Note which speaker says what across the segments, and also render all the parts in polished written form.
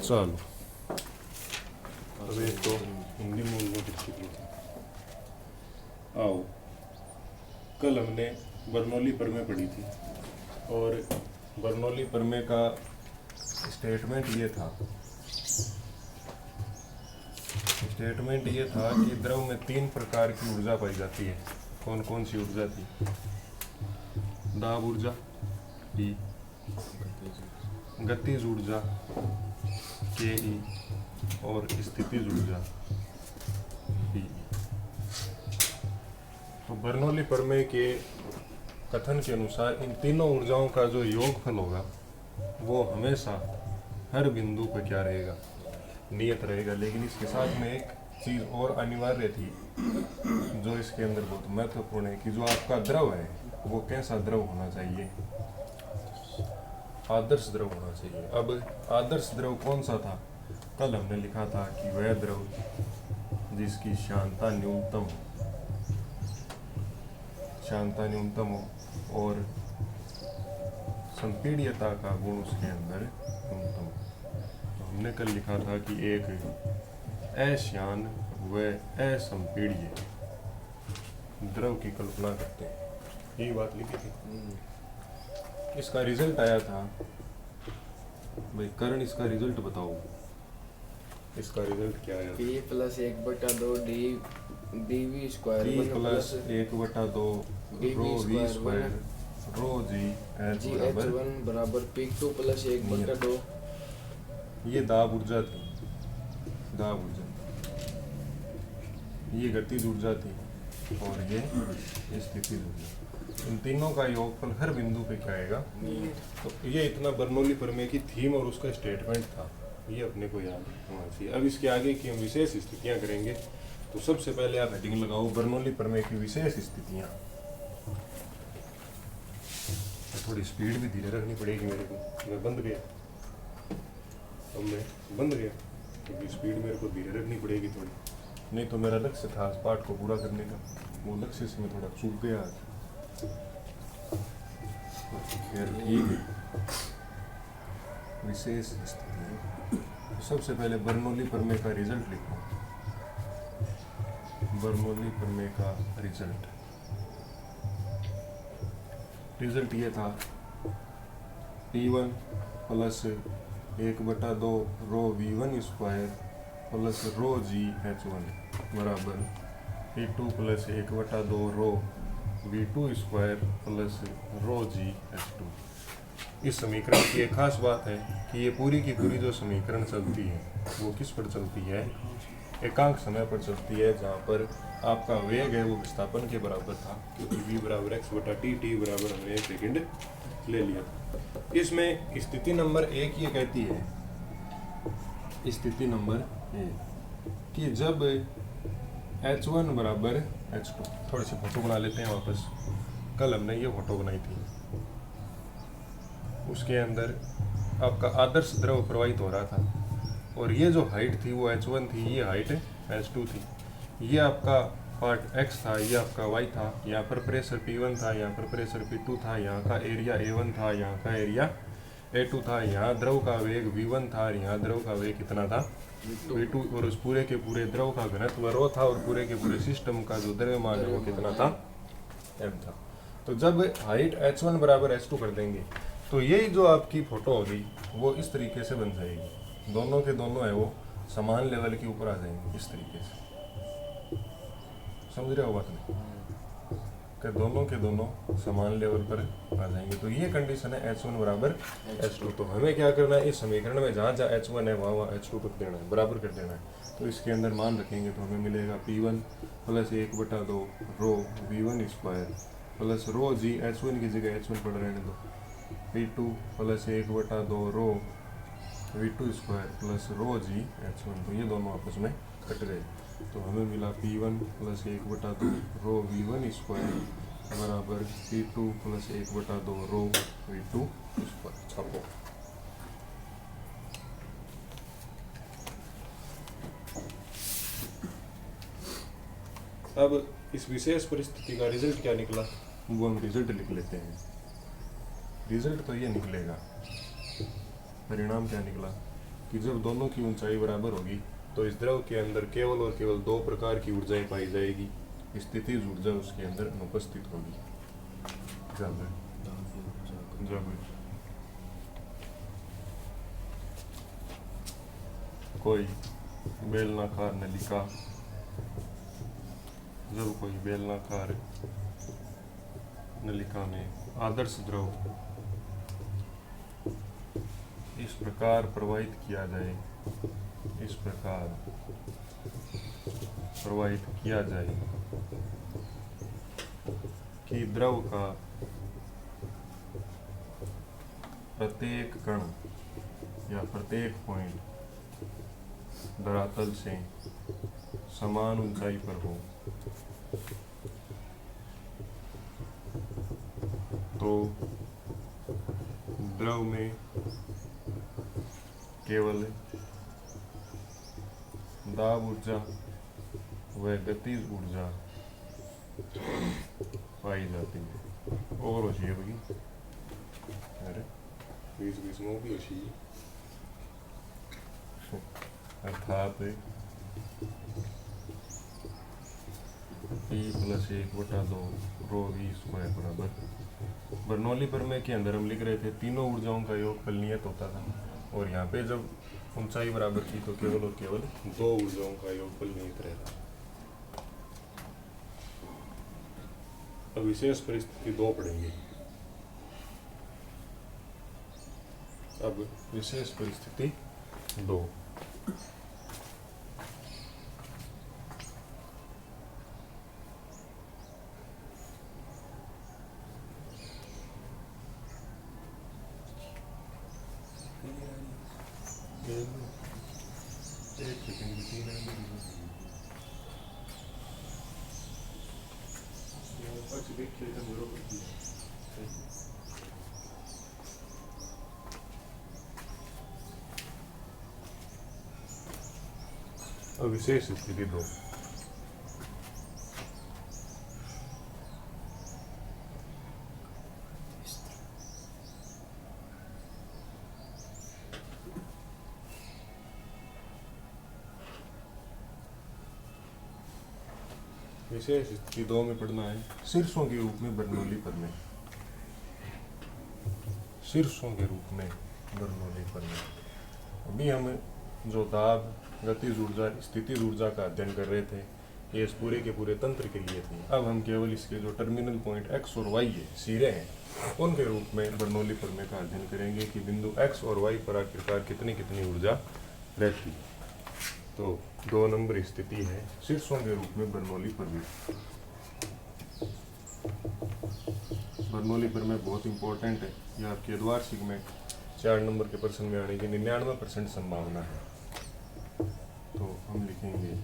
Speaker 1: चलो अब एक तो हिंदी में उनको दिक्कत थी। आओ, कल हमने बर्नौली प्रमेय पढ़ी थी और बर्नौली प्रमेय का स्टेटमेंट ये था कि द्रव में 3 प्रकार की ऊर्जा पाई जाती है। कौन कौन सी ऊर्जा थी? दाब ऊर्जा, ई, गतिज ऊर्जा के ई, और स्थितिज ऊर्जा पी। तो बर्नौली प्रमेय के कथन के अनुसार इन तीनों ऊर्जाओं का जो योगफल होगा वो हमेशा हर बिंदु पर क्या रहेगा? नियत रहेगा। लेकिन इसके साथ में एक चीज़ और अनिवार्य थी जो इसके अंदर बहुत महत्वपूर्ण है कि जो आपका द्रव है वो कैसा द्रव होना चाहिए? आदर्श द्रव होना चाहिए। अब आदर्श द्रव कौन सा था? कल हमने लिखा था कि वह द्रव जिसकी श्यानता न्यूनतम हो और संपीड्यता का गुण उसके अंदर न्यूनतम। तो हमने कल लिखा था कि एक अश्यान व असंपीड्य द्रव की कल्पना करते हैं, यही बात लिखी थी। इसका रिजल्ट आया था भाई करण, इसका रिजल्ट बताओ। इसका रिजल्ट क्या आया?
Speaker 2: P plus 1/2 dv square
Speaker 1: P plus 1/2 रो v स्क्वायर रो जी एच
Speaker 2: बराबर P2 प्लस 1/2।
Speaker 1: ये दाब ऊर्जा थी, दाब ऊर्जा, ये गतिज ऊर्जा थी और ये स्थितिज ऊर्जा। इन तीनों का योगफल हर बिंदु पे क्या आएगा? तो ये इतना बर्नौली प्रमेय की थीम और उसका स्टेटमेंट था, ये अपने को याद होना चाहिए। अब इसके आगे की हम विशेष स्थितियां करेंगे। तो सबसे पहले आप हेडिंग लगाओ बर्नौली प्रमेय की विशेष स्थितियां। थोड़ी स्पीड भी धीरे रखनी पड़ेगी मेरे को, मैं बंद गया, अब मैं बंद गया क्योंकि स्पीड मेरे को धीरे रखनी पड़ेगी थोड़ी, नहीं तो मेरा लक्ष्य था इस पाठ को पूरा करने का, वो लक्ष्य से मैं थोड़ा चूक गया आज। खैर ठीक है। विशेष स्थिति, सबसे पहले बर्नौली प्रमेय का रिजल्ट लिखो। बर्नौली प्रमेय का रिजल्ट ये था P1 प्लस 1/2 रो V1 स्क्वायर प्लस रो जी H1 बराबर P2 प्लस 1/2 रो V2 स्क्वायर प्लस रो जी H2। इस समीकरण की एक खास बात है कि ये पूरी की पूरी जो समीकरण चलती है वो किस पर चलती है? एकांक समय पर चलती है, जहाँ पर आपका वेग है वो विस्थापन के बराबर था क्योंकि v बराबर x/t, t बराबर हमने 1 सेकेंड ले लिया था। इसमें स्थिति नंबर 1 ये कहती है, स्थिति नंबर 1 कि जब h1 बराबर h2, थोड़ी सी फोटो बना लेते हैं वापस, कल हमने ये फोटो बनाई थी, उसके अंदर आपका आदर्श द्रव प्रवाहित हो रहा था और ये जो हाइट थी वो h1 थी, ये हाइट h2 थी, ये आपका पार्ट x था, ये आपका y था, यहाँ पर प्रेशर P1 था, यहाँ पर प्रेशर P2 था, यहाँ का एरिया A1 था, यहाँ का एरिया A2 था, यहाँ द्रव का वेग V1 था और यहाँ द्रव का वेग कितना था? V2। और उस पूरे के पूरे द्रव का घनत्व ρ था और पूरे के पूरे सिस्टम का जो द्रव्यमान है वो कितना था? m था। तो जब हाइट h1 बराबर h2 कर देंगे तो यही जो आपकी फोटो होगी वो इस तरीके से बन जाएगी, दोनों के दोनों है वो समान लेवल के ऊपर आ जाएंगे इस तरीके से। समझ रहे हो बात नहीं? कि दोनों के दोनों समान लेवल पर आ जाएंगे। तो ये कंडीशन है h1 बराबर h2। तो हमें क्या करना है, इस समीकरण में जहाँ जहाँ h1 है वहाँ h2 कर देना है, बराबर कर देना है। तो इसके अंदर मान रखेंगे तो हमें मिलेगा P1 प्लस 1/2 रो V1 स्क्वायर प्लस रो जी h1 की जगह h1 पड़ रहने दो, P2 प्लस 1/2 रो V2 स्क्वायर प्लस रो जी h1। तो ये दोनों आपस में कट गए तो हमें मिला P1 प्लस 1/2 रो V1 स्क्वायर बराबर P2 प्लस 1/2 रो V2 स्क्वायर। छापो। अब इस विशेष परिस्थिति का रिजल्ट क्या निकला वो हम रिजल्ट लिख लेते हैं। रिजल्ट तो ये निकलेगा, परिणाम क्या निकला कि जब दोनों की ऊंचाई बराबर होगी तो इस द्रव के अंदर केवल और केवल दो प्रकार की ऊर्जाएं पाई जाएगी। स्थितिज ऊर्जा उसके अंदर अनुपस्थित होगी। जब कोई बेलनाकार नलिका में आदर्श द्रव इस प्रकार प्रवाहित किया जाए कि द्रव का प्रत्येक कण या प्रत्येक पॉइंट धरातल से समान ऊंचाई पर हो, तो द्रव में केवल दाब ऊर्जा व गतिज ऊर्जा पाई जाती है। और होती है बगी अरे बीच में भी होती है, अर्थात P+1/2 ρv² बराबर बर्नौली प्रमेय के अंदर हम लिख रहे थे तीनों ऊर्जाओं का योगफल नियत होता था, और यहाँ पे जब ऊंचाई बराबर थी तो केवल और केवल दो ऊर्जाओं का योगफल नियत रहता। अब विशेष परिस्थिति 2 पढ़ेंगे। अब विशेष परिस्थिति 2। अब विशेष स्थिति 2। विशेष स्थिति 2 में पढ़ना है शीर्षों के रूप में बर्नौली प्रमेय। शीर्षों के रूप में बर्नौली प्रमेय। अभी हम जो दाब, गतिज ऊर्जा, स्थितिज ऊर्जा का अध्ययन कर रहे थे, ये इस पूरे के पूरे तंत्र के लिए थी। अब हम केवल इसके जो टर्मिनल पॉइंट x और y है, सिरे हैं, उनके रूप में बर्नौली प्रमेय का अध्ययन करेंगे कि बिंदु x और y पर आखिरकार कितनी कितनी ऊर्जा रहती है। तो 2 नंबर स्थिति है शीर्षों के रूप में बर्नौली प्रमेय। बर्नौली प्रमेय बहुत इंपॉर्टेंट है, यह आपके द्वार्षिक में 4 नंबर के प्रश्न में आने की 99% संभावना है। तो हम लिखेंगे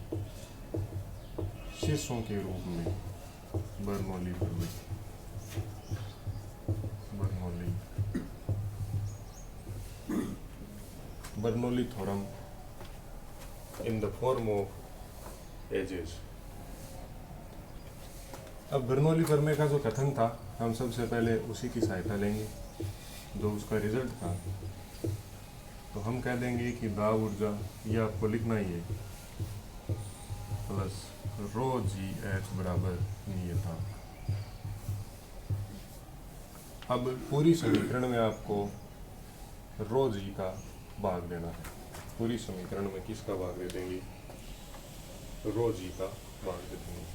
Speaker 1: शीर्षों के रूप में बर्नौली प्रमेय। Bernoulli theorem in the form of ages. अब बर्नौली प्रमेय का जो कथन था, हम सबसे पहले उसी की सहायता लेंगे जो उसका रिजल्ट था। तो हम कह देंगे कि दाब ऊर्जा, ये आपको लिखना ही है, प्लस ρgh बराबर नियतांक। अब पूरी समीकरण में आपको ρg का भाग देना है। पूरी समीकरण में किसका भाग दे देंगे? ρg का भाग दे देंगे।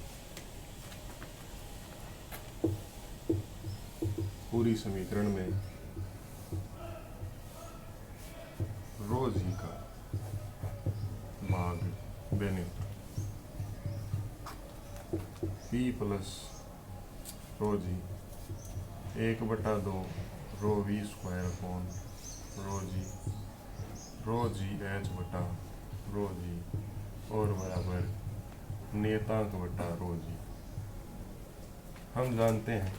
Speaker 1: पूरी समीकरण में ρg का भाग देने पर P plus ρg 1/2 ρv² upon ρgh बटा ρg और बराबर नियतांक बटा ρg। हम जानते हैं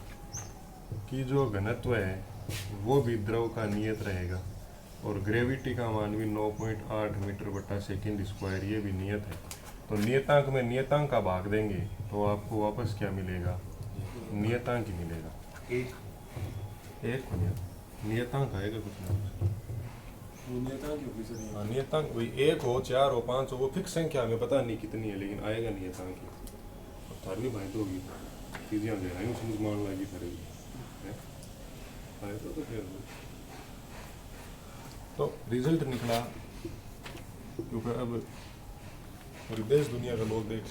Speaker 1: कि जो घनत्व है वो भी द्रव का नियत रहेगा, और ग्रेविटी का मान भी 9.8 मीटर बटा सेकेंड स्क्वायर, ये भी नियत है। तो नियतांक में नियतांक का भाग देंगे तो आपको वापस क्या मिलेगा? नियतांक ही मिलेगा। एक नियतांक आएगा कुछ ना कुछ। हाँ, नियतांक वही 1 हो 4 हो 5 हो, वो फिक्स संख्या हमें पता नहीं कितनी है, लेकिन आएगा नियतांक ही। और थारवी भाई तो होगी चीजें हम ले रहे हैं, समझ मान लगी थारे आए तो फिर तो रिजल्ट निकला, क्योंकि अब पूरी देश दुनिया का लोग देख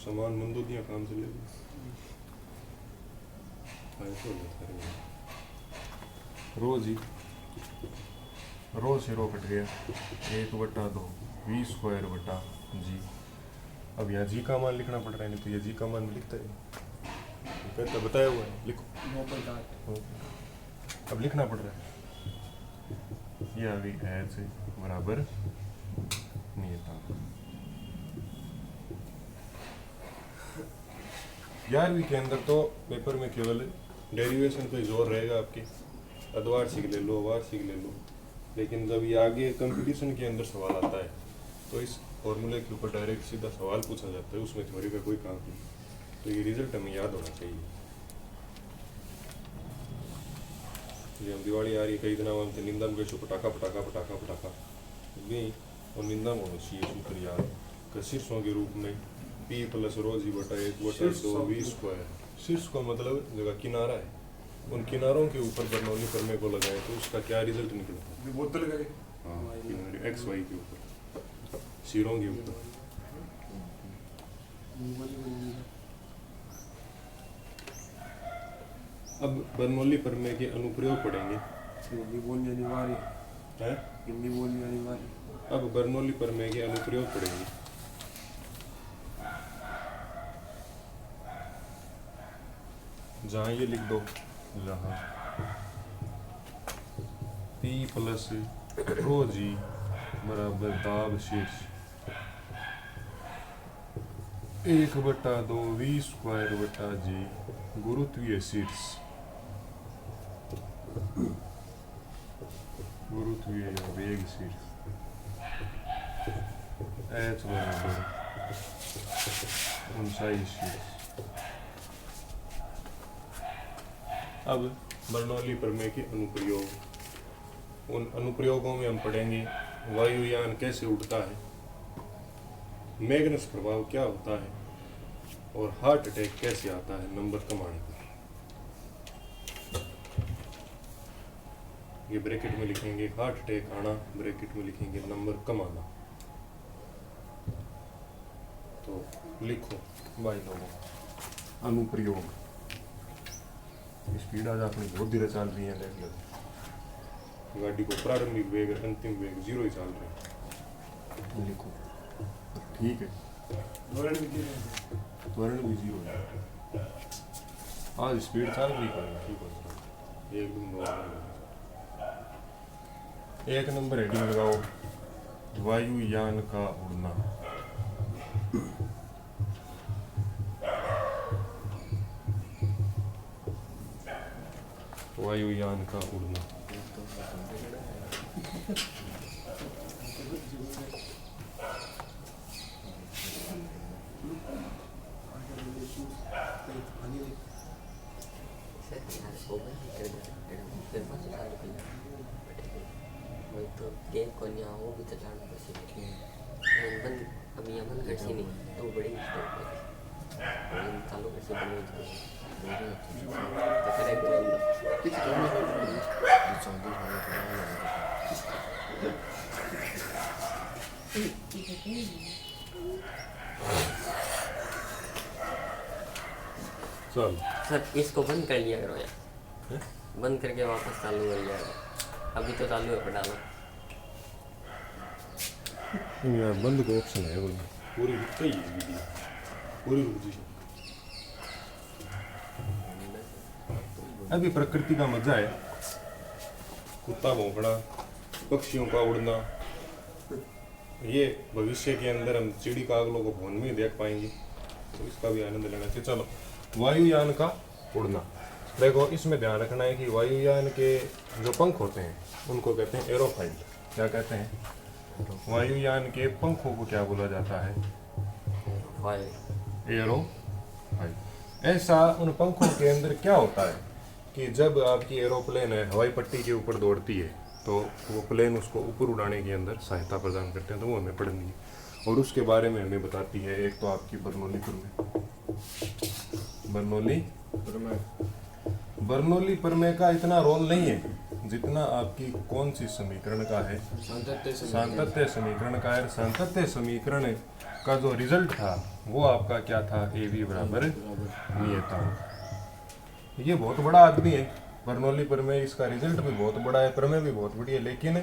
Speaker 1: समान मंदोदियाँ काम चलेगी। आए तो थारे रोज ही रो से रो कट गया, 1/2 v स्क्वायर बटा जी। अब यहाँ जी का मान लिखना पड़ रहा है, नहीं तो ये जी का मान लिखता है, कहता बताया हुआ है, लिखो। अब लिखना पड़ रहा है, ये आ गई एच बराबर नियतांक। 11वीं के अंदर तो पेपर में केवल डेरिवेशन पे जोर रहेगा आपके, अर्धवार्षिक ले लो वार्षिक ले लो, लेकिन जब ये आगे कंपटीशन के अंदर सवाल आता है तो इस फॉर्मूले के ऊपर डायरेक्ट सीधा सवाल पूछा जाता है, उसमें थ्योरी का कोई काम नहीं। तो ये रिजल्ट हमें याद होना चाहिए। ये हम दिवाली आ रही है, कई दिन हम निंदा में कैसे पटाखा पटाखा पटाखा पटाखा भी, और निंदा में होना चाहिए सूत्र याद का शीर्षों के रूप में p प्लस रो जी बटा 1/2 v स्क्वायर। शीर्ष का मतलब जगह किनारा है, उन किनारों के ऊपर बर्नौली प्रमेय को लगाए तो उसका क्या रिजल्ट निकलता है? बोतल गए, हाँ, किनारे एक्स वाई के ऊपर, सिरों के ऊपर। अब बर्नौली प्रमेय के अनुप्रयोग पढ़ेंगे।
Speaker 2: हिंदी बोलनी अनिवार्य
Speaker 1: है,
Speaker 2: हिंदी बोलनी अनिवार्य।
Speaker 1: अब बर्नौली प्रमेय के अनुप्रयोग पढ़ेंगे। जहाँ ये लिख दो, जहाँ p प्लस रो जी बराबर दाब शीर्ष 1/2 v स्क्वायर बटा जी गुरुत्वीय शीर्ष, गुरुत्वीय या वेग शीर्ष h बराबर ऊंचाई शीर्ष। अब बर्नौली प्रमेय के अनुप्रयोग, उन अनुप्रयोगों में हम पढ़ेंगे वायुयान कैसे उड़ता है, मैग्नस प्रभाव क्या होता है, और हार्ट अटैक कैसे आता है नंबर कम आने पर। ये ब्रैकेट में लिखेंगे हार्ट अटैक आना, ब्रैकेट में लिखेंगे नंबर कम आना। तो लिखो भाई लोगों, अनुप्रयोग। स्पीड आज अपनी बहुत धीरे चल रही है, देख लो गाड़ी को प्रारंभिक वेग और अंतिम वेग 0 ही चल रहे हैं। लिखो ठीक है, त्वरण भी 0 है। आज स्पीड चल रही है, ठीक है, एकदम नॉर्मल। एक नंबर हेडिंग लगाओ, वायुयान का उड़ना। वायुयान का उड़ना।
Speaker 3: तो गेम को नहीं आओ भी चलाना पड़ेगा, बन अभी अमन कर सी नहीं तो बड़ी मुश्किल है, और चालू कर सी बने तो करेक्ट बंदा किस करने को चालू
Speaker 1: चल
Speaker 3: सर इसको बंद कर लिया करो यार, बंद करके वापस चालू हो जाएगा, अभी तो चालू है पढ़ाना।
Speaker 1: यार बंद का ऑप्शन है वो, पूरी रुक गई है वीडियो, पूरी रुक गई। अभी प्रकृति का मजा है, कुत्ता भौंकना, पक्षियों का उड़ना, ये भविष्य के अंदर हम चिड़ी कागलों को फोन में देख पाएंगे, तो इसका भी आनंद लेना चाहिए। चलो वायुयान का उड़ना। देखो इसमें ध्यान रखना है कि वायुयान के जो पंख होते हैं उनको कहते हैं एरोफाइल। क्या कहते हैं? वायुयान के पंखों को क्या बोला जाता है? एरोफाइल। ऐसा उन पंखों के अंदर क्या होता है कि जब आपकी एरोप्लेन है हवाई पट्टी के ऊपर दौड़ती है तो वो प्लेन उसको ऊपर उड़ाने के अंदर सहायता प्रदान करते हैं, तो वो हमें पढ़नी है और उसके बारे में हमें बताती है। एक तो आपकी बर्नौली प्रमेय का इतना रोल नहीं है जितना आपकी कौन सी समीकरण का है, सांतत्य समीकरण का है। सांतत्य समीकरण का जो रिजल्ट था वो आपका क्या था, ए बी बराबर नियतांक। ये बहुत बड़ा आदमी है बर्नौली प्रमेय, इसका रिजल्ट भी बहुत बड़ा है, प्रमेय भी बहुत बड़ी है, लेकिन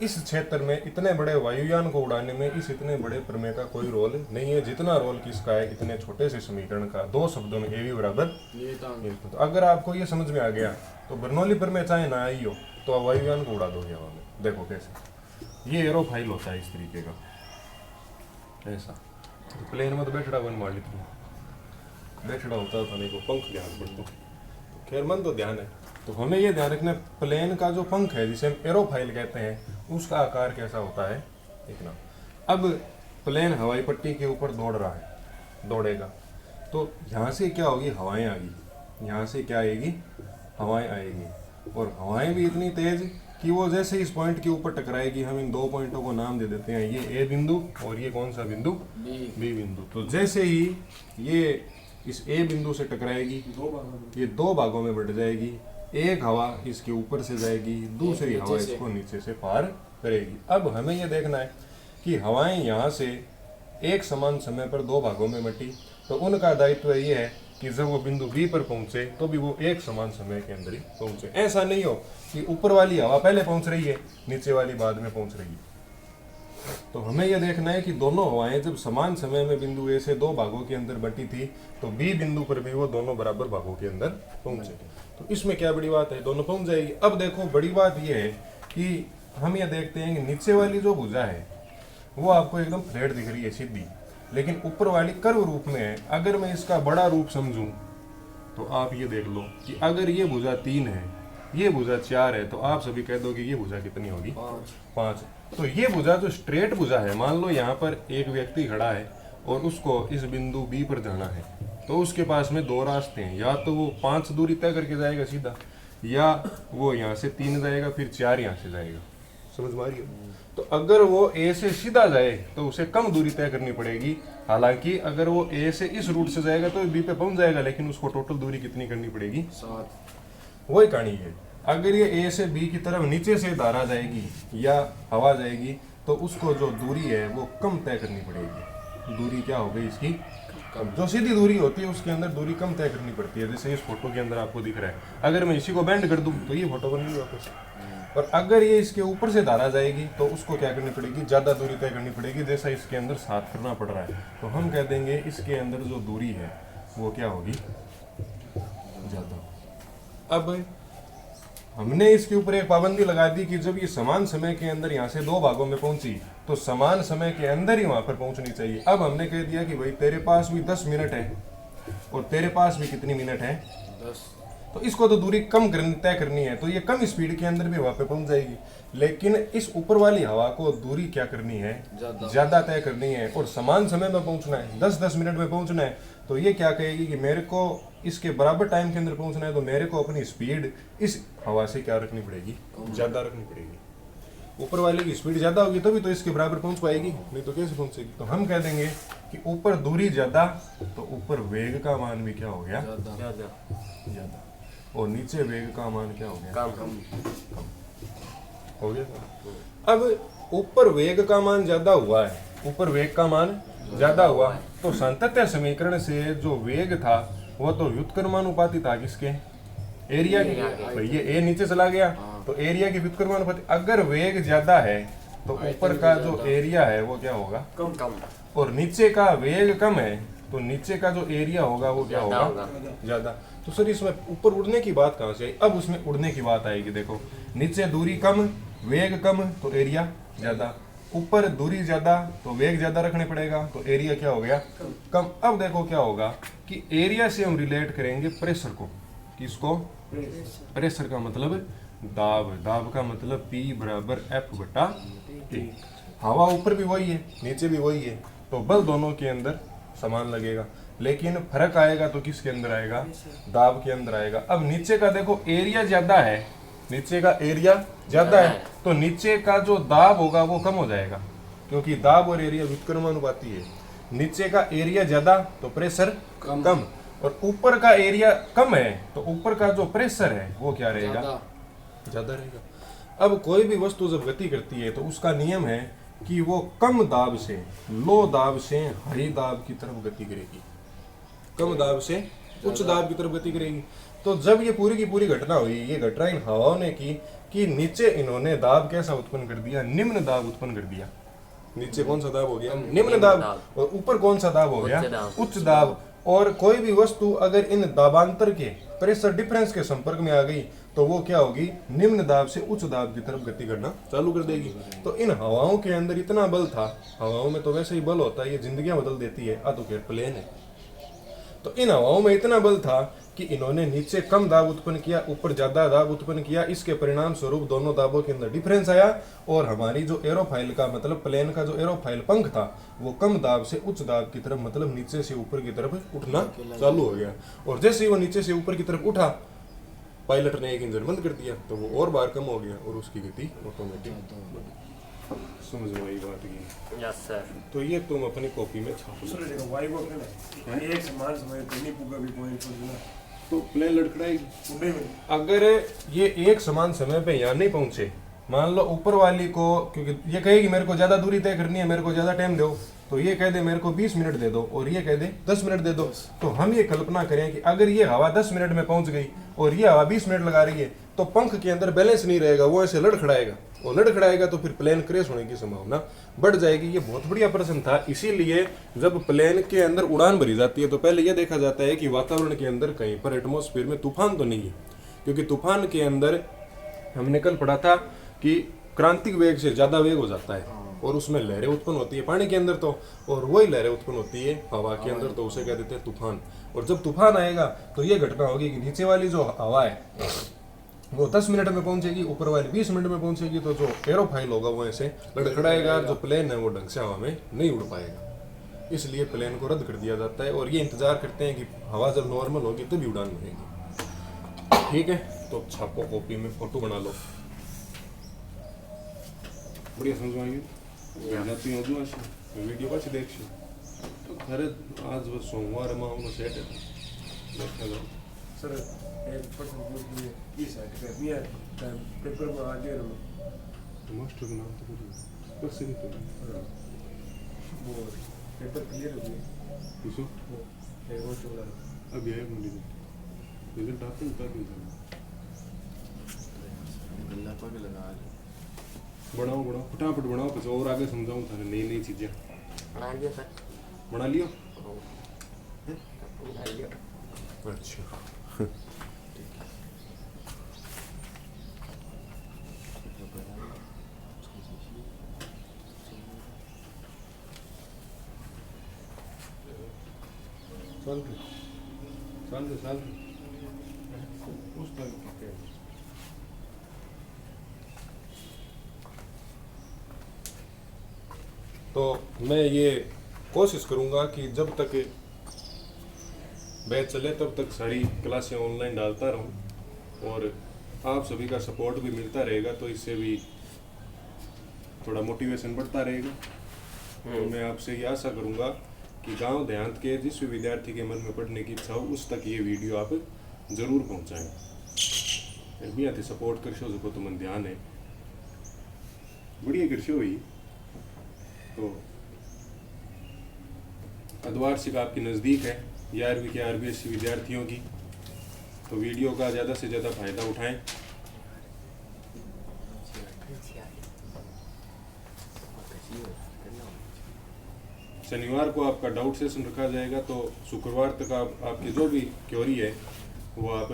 Speaker 1: इस क्षेत्र में इतने बड़े वायुयान को उड़ाने में इस इतने बड़े प्रमेय का कोई रोल नहीं है जितना रोल किसका है, इतने छोटे से समीकरण का। दो शब्दों में ए बी बराबर नियतांक। तो अगर आपको ये समझ में आ गया तो बर्नौली प्रमेय चाहे ना आई हो तो आप वायुयान को उड़ा दोगे हवा में। देखो कैसे ये एरोफाइल होता है इस तरीके का, ऐसा। तो प्लेन में तो बैठड़ा बन मार लेती है, बैठड़ा होता था नहीं को पंख ध्यान पड़ता, खैर मन तो ध्यान है। तो हमें ये ध्यान रखना प्लेन का जो पंख है जिसे हम एरोफाइल कहते हैं उसका आकार कैसा होता है, देखना। अब प्लेन हवाई पट्टी के ऊपर दौड़ रहा है, दौड़ेगा तो यहाँ से क्या होगी, हवाएं आएगी, यहाँ से क्या आएगी, हवाएं आएगी, और हवाएं भी इतनी तेज कि वो जैसे इस पॉइंट के ऊपर टकराएगी, हम इन दो पॉइंटों को नाम दे देते हैं, ये ए बिंदु और ये कौन सा बिंदु, बी बिंदु। तो जैसे ही ये इस ए बिंदु से टकराएगी ये दो भागों में बट जाएगी, एक हवा इसके ऊपर से जाएगी, दूसरी हवा इसको नीचे से पार करेगी। अब हमें यह देखना है कि हवाएं यहाँ से एक समान समय पर दो भागों में बटी, तो उनका दायित्व ये है कि जब वो बिंदु बी पर पहुंचे तो भी वो एक समान समय के अंदर ही पहुंचे। ऐसा नहीं हो कि ऊपर वाली हवा पहले पहुंच रही है, नीचे वाली बाद में पहुंच रही है। तो हमें यह देखना है कि दोनों हवाएं जब समान समय में बिंदु ए से दो भागों के अंदर बटी थी तो बी बिंदु पर भी वो दोनों बराबर भागों के अंदर पहुंचे। तो इसमें क्या बड़ी बात है, दोनों पहुंच जाएगी। अब देखो बड़ी बात यह है कि हम ये देखते हैं कि नीचे वाली जो भुजा है वो आपको एकदम फ्लैट दिख रही है, सीधी, लेकिन ऊपर वाली कर्व रूप में है। अगर मैं इसका बड़ा रूप समझूं तो आप ये देख लो कि अगर ये भुजा 3 है, ये भुजा 4 है, तो आप सभी कह दोगे ये भुजा कितनी होगी, 5। तो ये भुजा जो स्ट्रेट भुजा है, मान लो यहाँ पर एक व्यक्ति खड़ा है और उसको इस बिंदु बी पर जाना है, तो उसके पास में दो रास्ते हैं, या तो वो 5 दूरी तय करके जाएगा सीधा, या वो यहाँ से 3 जाएगा फिर 4 यहाँ से जाएगा। समझ में आ रही है? तो अगर वो ए से सीधा जाए तो उसे कम दूरी तय करनी पड़ेगी, हालांकि अगर वो ए से इस रूट से जाएगा तो बी पे पहुंच जाएगा, लेकिन उसको टोटल दूरी कितनी करनी पड़ेगी, 7। वही कहानी है। अगर ये ए से बी की तरफ नीचे से धारा जाएगी या हवा जाएगी तो उसको जो दूरी है वो कम तय करनी पड़ेगी। दूरी क्या हो गई इसकी कम। जो सीधी दूरी होती है उसके अंदर दूरी कम तय करनी पड़ती है। जैसे इस फोटो के अंदर आपको दिख रहा है, अगर मैं इसी को बेंड कर दूं तो ये फोटो बन गई वापस। और अगर ये इसके ऊपर से धारा जाएगी तो उसको क्या करनी पड़ेगी, ज़्यादा दूरी तय करनी पड़ेगी, जैसा इसके अंदर 7 करना पड़ रहा है। तो हम कह देंगे इसके अंदर जो दूरी है वो क्या होगी, ज़्यादा। अब हमने इसके ऊपर एक पाबंदी लगा दी कि जब ये समान समय के अंदर यहाँ से दो भागों में पहुंची तो समान समय के अंदर ही वहां पर पहुंचनी चाहिए। अब हमने कह दिया कि भाई तेरे पास भी 10 मिनट है और तेरे पास भी कितनी मिनट है, 10। तो इसको तो दूरी कम तय करनी है, तो ये कम स्पीड के अंदर भी वहां पे पहुंच जाएगी। लेकिन इस ऊपर वाली हवा को दूरी क्या करनी है, ज्यादा तय करनी है और समान समय में पहुंचना है, 10-10 मिनट में पहुंचना है। तो ये क्या कहेगी कि मेरे को इसके बराबर टाइम के अंदर पहुंचना है, तो मेरे को अपनी स्पीड इस हवा से क्या रखनी पड़ेगी, ज्यादा रखनी पड़ेगी। ऊपर वाले की स्पीड ज्यादा होगी तभी तो इसके बराबर पहुंच पाएगी, नहीं तो कैसे पहुंचेगी। तो हम कह देंगे कि ऊपर दूरी ज्यादा तो ऊपर वेग का मान भी क्या हो गया, ज्यादा, और नीचे वेग का मान क्या हो गया, कम हो गया। अब ऊपर वेग का मान ज्यादा हुआ है, ऊपर वेग का मान ज्यादा हुआ, तो सांतत्य समीकरण से जो वेग था वो तो व्युत्क्रमानुपाती था किसके, एरिया के। तो ये ए नीचे चला गया तो एरिया की व्युत्क्रमानुपाती। अगर वेग ज्यादा है तो ऊपर का जो एरिया है वो क्या होगा, कम, और नीचे का वेग कम है तो नीचे का जो एरिया होगा वो क्या होगा, ज्यादा। तो सर इसमें ऊपर उड़ने की बात कहाँ से आई, अब उसमें उड़ने की बात आएगी। देखो नीचे दूरी कम, वेग कम तो एरिया ज्यादा, ऊपर दूरी ज्यादा तो वेग ज्यादा रखने पड़ेगा, तो एरिया क्या हो गया, कम। अब देखो क्या होगा कि एरिया से हम रिलेट करेंगे प्रेशर को, किसको, प्रेशर का मतलब दाब, दाब का मतलब P बराबर F/T। हवा ऊपर भी वही है नीचे भी वही है, तो बल दोनों के अंदर समान लगेगा। लेकिन फर्क आएगा तो किसके अंदर आएगा, दाब के अंदर आएगा। अब नीचे का देखो एरिया ज्यादा है, नीचे का एरिया ज्यादा है तो नीचे का जो दाब होगा वो कम हो जाएगा, क्योंकि दाब और एरिया व्युत्क्रमानुपाती है। नीचे का एरिया ज्यादा तो प्रेशर कम और ऊपर का एरिया कम है तो ऊपर का जो प्रेशर है वो क्या रहेगा, ज्यादा रहेगा। अब कोई भी वस्तु जब गति करती है तो उसका नियम है कि वो कम दाब से, लो दाब से हाई दाब की तरफ गति करेगी, कम दाब से उच्च दाब की तरफ गति करेगी। तो जब ये पूरी की पूरी घटना हुई, ये घटना इन हवाओं ने की कि नीचे इन्होंने दाब कैसा उत्पन्न कर दिया, निम्न दाब उत्पन्न कर दिया। नीचे कौन सा दाब हो गया, निम्न दाब, और ऊपर कौन सा दाब हो गया, उच्च दाब। और कोई भी वस्तु अगर इन दाबांतर के प्रेशर डिफरेंस के संपर्क में आ गई तो वो क्या होगी, निम्न दाब से उच्च दाब की तरफ गति करना चालू कर देगी। तो इन हवाओं के अंदर इतना बल था, हवाओं में तो वैसे ही बल होता है, ये जिंदगियां बदल देती है, तो खैर प्लेन है। तो इन हवाओं में इतना बल था कि इन्होंने नीचे कम दाब उत्पन्न किया, ऊपर ज्यादा दाब उत्पन्न किया। इसके परिणाम स्वरूप दोनों दाबों के अंदर डिफरेंस आया और हमारी जो एरोफाइल का मतलब प्लेन का जो एरोफाइल पंख था वो कम दाब से उच्च दाब की तरफ मतलब नीचे से ऊपर की तरफ उठना चालू हो गया। और जैसे ही वो नीचे से ऊपर की तरफ उठा, पायलट ने एक इंजन बंद कर दिया तो वो और बार कम हो गया और उसकी गति ऑटोमेटिक। समझ में आई बात की?
Speaker 3: Yes sir.
Speaker 1: तो ये तुम अपनी कॉपी में छापो।
Speaker 4: एक समान समय पे नहीं पूगा भी पॉइंट ना
Speaker 1: तो प्लेन लड़खड़ाएगी। अगर ये एक समान समय पे यहाँ नहीं पहुंचे, मान लो ऊपर वाली को, क्योंकि ये कहेगी मेरे को ज्यादा दूरी तय करनी है, मेरे को ज्यादा टाइम दो, तो ये कह दे मेरे को 20 मिनट दे दो और ये कह दे 10 मिनट दे दो। तो हम ये कल्पना करें कि अगर ये हवा 10 मिनट में पहुंच गई और ये हवा 20 मिनट लगा रही है तो पंख के अंदर बैलेंस नहीं रहेगा, वो ऐसे लड़खड़ाएगा और लड़खड़ाएगा तो फिर प्लेन क्रैश होने की संभावना बढ़ जाएगी। ये बहुत बढ़िया प्रश्न था। इसीलिए जब प्लेन के अंदर उड़ान भरी जाती है तो पहले यह देखा जाता है कि वातावरण के अंदर कहीं पर एटमॉस्फेयर में तूफान तो नहीं है, क्योंकि तूफान के अंदर हमने कल पढ़ा था कि क्रांतिक वेग से ज्यादा वेग हो जाता है और उसमें लहरें उत्पन्न होती है पानी के अंदर, तो और वही लहरें उत्पन्न होती है हवा के अंदर, तो उसे कह देते हैं तूफान। और जब तूफान आएगा तो ये घटना होगी कि नीचे वाली जो हवा है वो 10 मिनट में पहुंचेगी, ऊपर वाली 20 मिनट में पहुंचेगी। तो जो एरोफाइल होगा वो ऐसे लड़खड़ाएगा, जो प्लेन है वो ढंग से हवा में नहीं उड़ पाएगा। इसलिए प्लेन को रद्द कर दिया जाता है और ये इंतजार करते हैं कि हवा जब नॉर्मल होगी तभी उड़ान भरेगी। ठीक है, तो छापो कॉपी में, फोटो बना लो। बढ़िया समझ में जाती हूँ वीडियो पास देखिए तो खरे आज वो सोमवार में सेट है देखा जाओ
Speaker 4: सर। एक पर्सन पूछ लिए की साइड करनी है पेपर में आ गया
Speaker 1: तो मास्टर का नाम तो बोलो बस नहीं तो
Speaker 4: वो पेपर क्लियर हो गया
Speaker 1: किसो
Speaker 4: एक वो चला
Speaker 1: अब ये मुझे रिजल्ट आते हैं तब
Speaker 2: गल्ला पर लगा
Speaker 1: बनाओ बनाओ फटाफट बनाओ, कुछ और आगे समझाऊँ थाने नई नई चीजें।
Speaker 3: बना लिया सर।
Speaker 1: बना लियो?
Speaker 3: बना लिया।
Speaker 1: अच्छा साल उस टाइम तो मैं ये कोशिश करूंगा कि जब तक बैच चले तब तक सारी क्लासें ऑनलाइन डालता रहूं और आप सभी का सपोर्ट भी मिलता रहेगा, तो इससे भी थोड़ा मोटिवेशन बढ़ता रहेगा। तो मैं आपसे ये आशा करूंगा कि गांव देहात के जिस भी विद्यार्थी के मन में पढ़ने की इच्छा हो उस तक ये वीडियो आप जरूर पहुंचाएं। मियाँ थी सपोर्ट कर शो तो मन ध्यान है बढ़िया कर शो ही। तो अर्धवार्षिक आपके नज़दीक है 11वीं के RBSC विद्यार्थियों की, तो वीडियो का ज़्यादा से ज़्यादा फायदा उठाएं। शनिवार को आपका डाउट सेशन रखा जाएगा, तो शुक्रवार तक आपकी जो भी क्वेरी है वो आप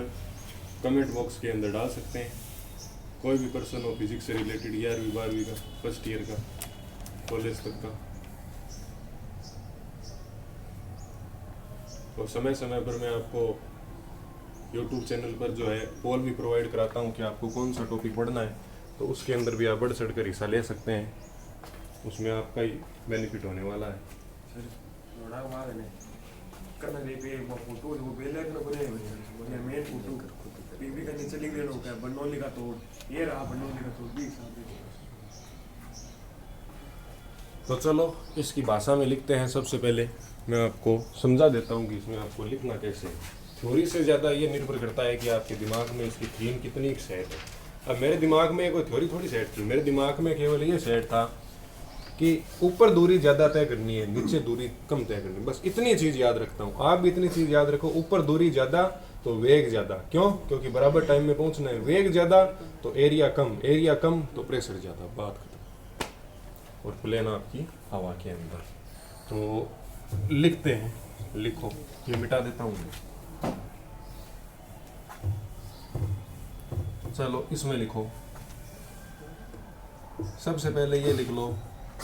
Speaker 1: कमेंट बॉक्स के अंदर डाल सकते हैं। कोई भी पर्सन हो फिजिक्स से रिलेटेड 11वीं 12वीं का, फर्स्ट ईयर का, कॉलेज तक का। तो समय समय पर मैं आपको YouTube चैनल पर जो है पोल भी प्रोवाइड कराता हूँ कि आपको कौन सा टॉपिक पढ़ना है, तो उसके अंदर भी आप बढ़ चढ़ कर हिस्सा ले सकते हैं, उसमें आपका ही बेनिफिट होने वाला है।
Speaker 4: करना नहीं पे वो फोटो जो पहले ना बने हुए हैं मेन फोटो बीबी का नीचे लिख देना होगा बनोली का तोड़ ये रहा बनोली का तोड़ 20 साल के।
Speaker 1: तो चलो इसकी भाषा में लिखते हैं। सबसे पहले मैं आपको समझा देता हूँ कि इसमें आपको लिखना कैसे है। थ्योरी से ज़्यादा ये निर्भर करता है कि आपके दिमाग में इसकी थीम कितनी सेट है। अब मेरे दिमाग में कोई थ्योरी थोड़ी सेट थी, मेरे दिमाग में केवल ये सेट था कि ऊपर दूरी ज़्यादा तय करनी है, नीचे दूरी कम तय करनी है, बस इतनी चीज़ याद रखता हूँ। आप भी इतनी चीज़ याद रखो, ऊपर दूरी ज़्यादा तो वेग ज़्यादा। क्यों? क्योंकि बराबर टाइम में पहुँचना है। वेग ज़्यादा तो एरिया कम तो प्रेशर ज़्यादा, बात खत्म। और प्लेन आपकी हवा के अंदर। तो लिखते हैं, लिखो, ये मिटा देता हूँ मैं। चलो इसमें लिखो, सबसे पहले ये लिख लो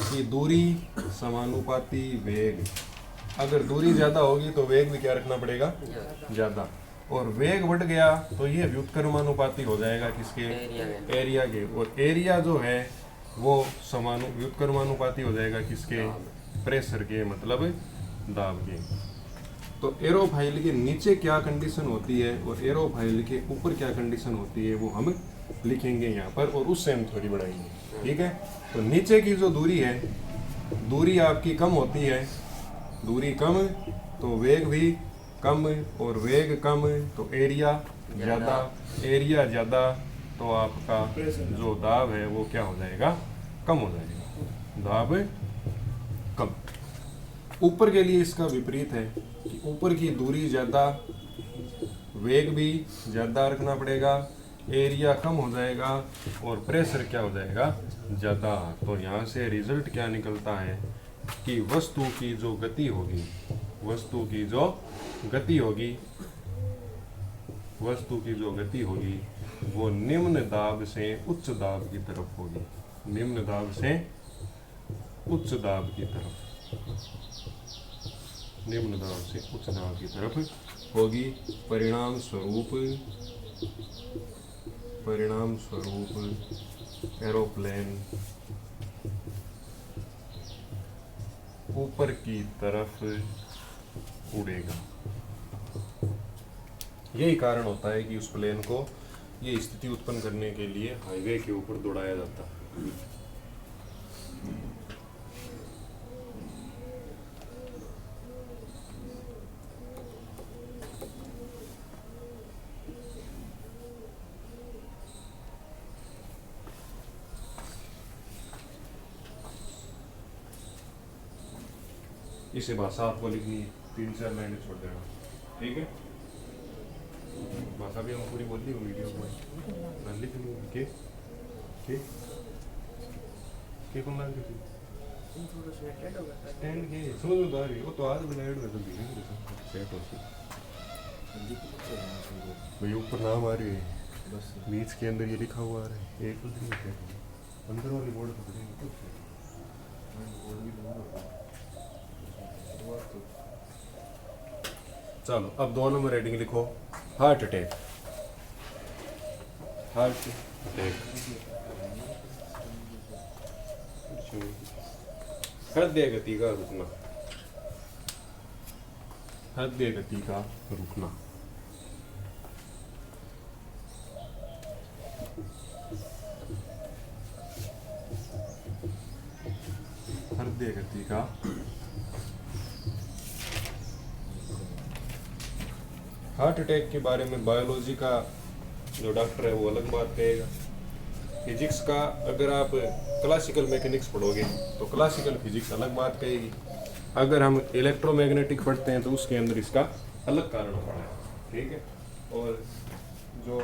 Speaker 1: कि दूरी समानुपाती वेग। अगर दूरी ज़्यादा होगी तो वेग भी क्या रखना पड़ेगा? ज़्यादा। और वेग बढ़ गया तो ये व्युत्क्रमानुपाती हो जाएगा किसके? एरिया के। और एरिया जो है वो व्युत्क्रमानुपाती हो जाएगा किसके? प्रेशर के, मतलब दाब के। तो एरोफाइल के नीचे क्या कंडीशन होती है और एरोफाइल के ऊपर क्या कंडीशन होती है वो हम लिखेंगे यहाँ पर, और उससे हम थोड़ी बढ़ाएंगे। ठीक है? तो नीचे की जो दूरी है, दूरी आपकी कम होती है, दूरी कम तो वेग भी कम, और वेग कम तो एरिया ज़्यादा, एरिया ज़्यादा तो आपका जो दाब है वो क्या हो जाएगा? कम हो जाएगा, दाब कम। ऊपर के लिए इसका विपरीत है कि ऊपर की दूरी ज़्यादा, वेग भी ज़्यादा रखना पड़ेगा, एरिया कम हो जाएगा और प्रेशर क्या हो जाएगा? ज़्यादा। तो यहाँ से रिजल्ट क्या निकलता है कि वस्तु की जो गति होगी, वस्तु की जो गति होगी, वस्तु की जो गति होगी वो निम्न दाब से उच्च दाब की तरफ होगी, निम्न दाब से उच्च दाब की तरफ, निम्न दाब से उच्च दाब की तरफ होगी। परिणाम स्वरूप एरोप्लेन ऊपर की तरफ उड़ेगा। यही कारण होता है कि उस प्लेन को ये स्थिति उत्पन्न करने के लिए हाईवे के ऊपर दौड़ाया जाता है। इसे भाषा आपको लिखनी है, 3-4 लाइनें छोड़ देना। ठीक है? भाषा भी हम पूरी बोल दी वीडियो में लिख ली के कौन लाइन की स्टैंड के समझ में तो आ रही है। वो तो आज बनाया हुआ तो धीरे धीरे सेट होती भाई। ऊपर नाम आ रही है, बस बीच के अंदर ये लिखा हुआ आ रहा है, एक कुछ नहीं सेट अंदर वाली बोर्ड पकड़ेंगे कुछ बोर्ड भी दूंगा। चलो अब 2 नंबर रेडिंग लिखो। हार्ट अटैक, हार्ट अटैक, हृदय गति का रुकना, हृदय गति का रुकना। हृदय गति का हार्ट अटैक के बारे में बायोलॉजी का जो डॉक्टर है वो अलग बात कहेगा। फिजिक्स का अगर आप क्लासिकल मैकेनिक्स पढ़ोगे तो क्लासिकल फिजिक्स अलग बात कहेगी। अगर हम इलेक्ट्रोमैग्नेटिक पढ़ते हैं तो उसके अंदर इसका अलग कारण होता है। ठीक है? और जो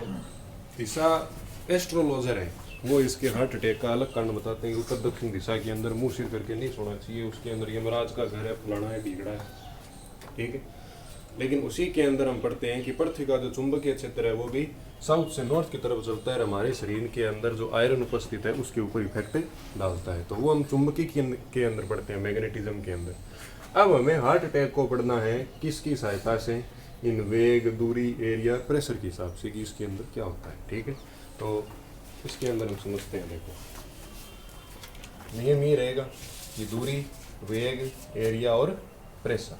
Speaker 1: दिशा एस्ट्रोलॉजर है वो इसके हार्ट अटैक का अलग कारण बताते हैं। उत्तर दक्षिण दिशा के अंदर मुंह सिर करके नहीं सोना चाहिए, उसके अंदर यमराज का घर है, फलाना है, बिगड़ा है। ठीक है? लेकिन उसी के अंदर हम पढ़ते हैं कि पृथ्वी का जो चुंबकीय क्षेत्र है वो भी साउथ से नॉर्थ की तरफ चलता है। हमारे शरीर के अंदर जो आयरन उपस्थित है उसके ऊपर इफेक्ट डालता है, तो वो हम चुंबकीय के अंदर पढ़ते हैं, मैग्नेटिज्म के अंदर। अब हमें हार्ट अटैक को पढ़ना है किसकी सहायता से? इन वेग, दूरी, एरिया, प्रेशर के हिसाब से कि इसके अंदर क्या होता है। ठीक है? तो इसके अंदर हम समझते हैं। देखो नियम ये रहेगा कि दूरी, वेग, एरिया और प्रेशर,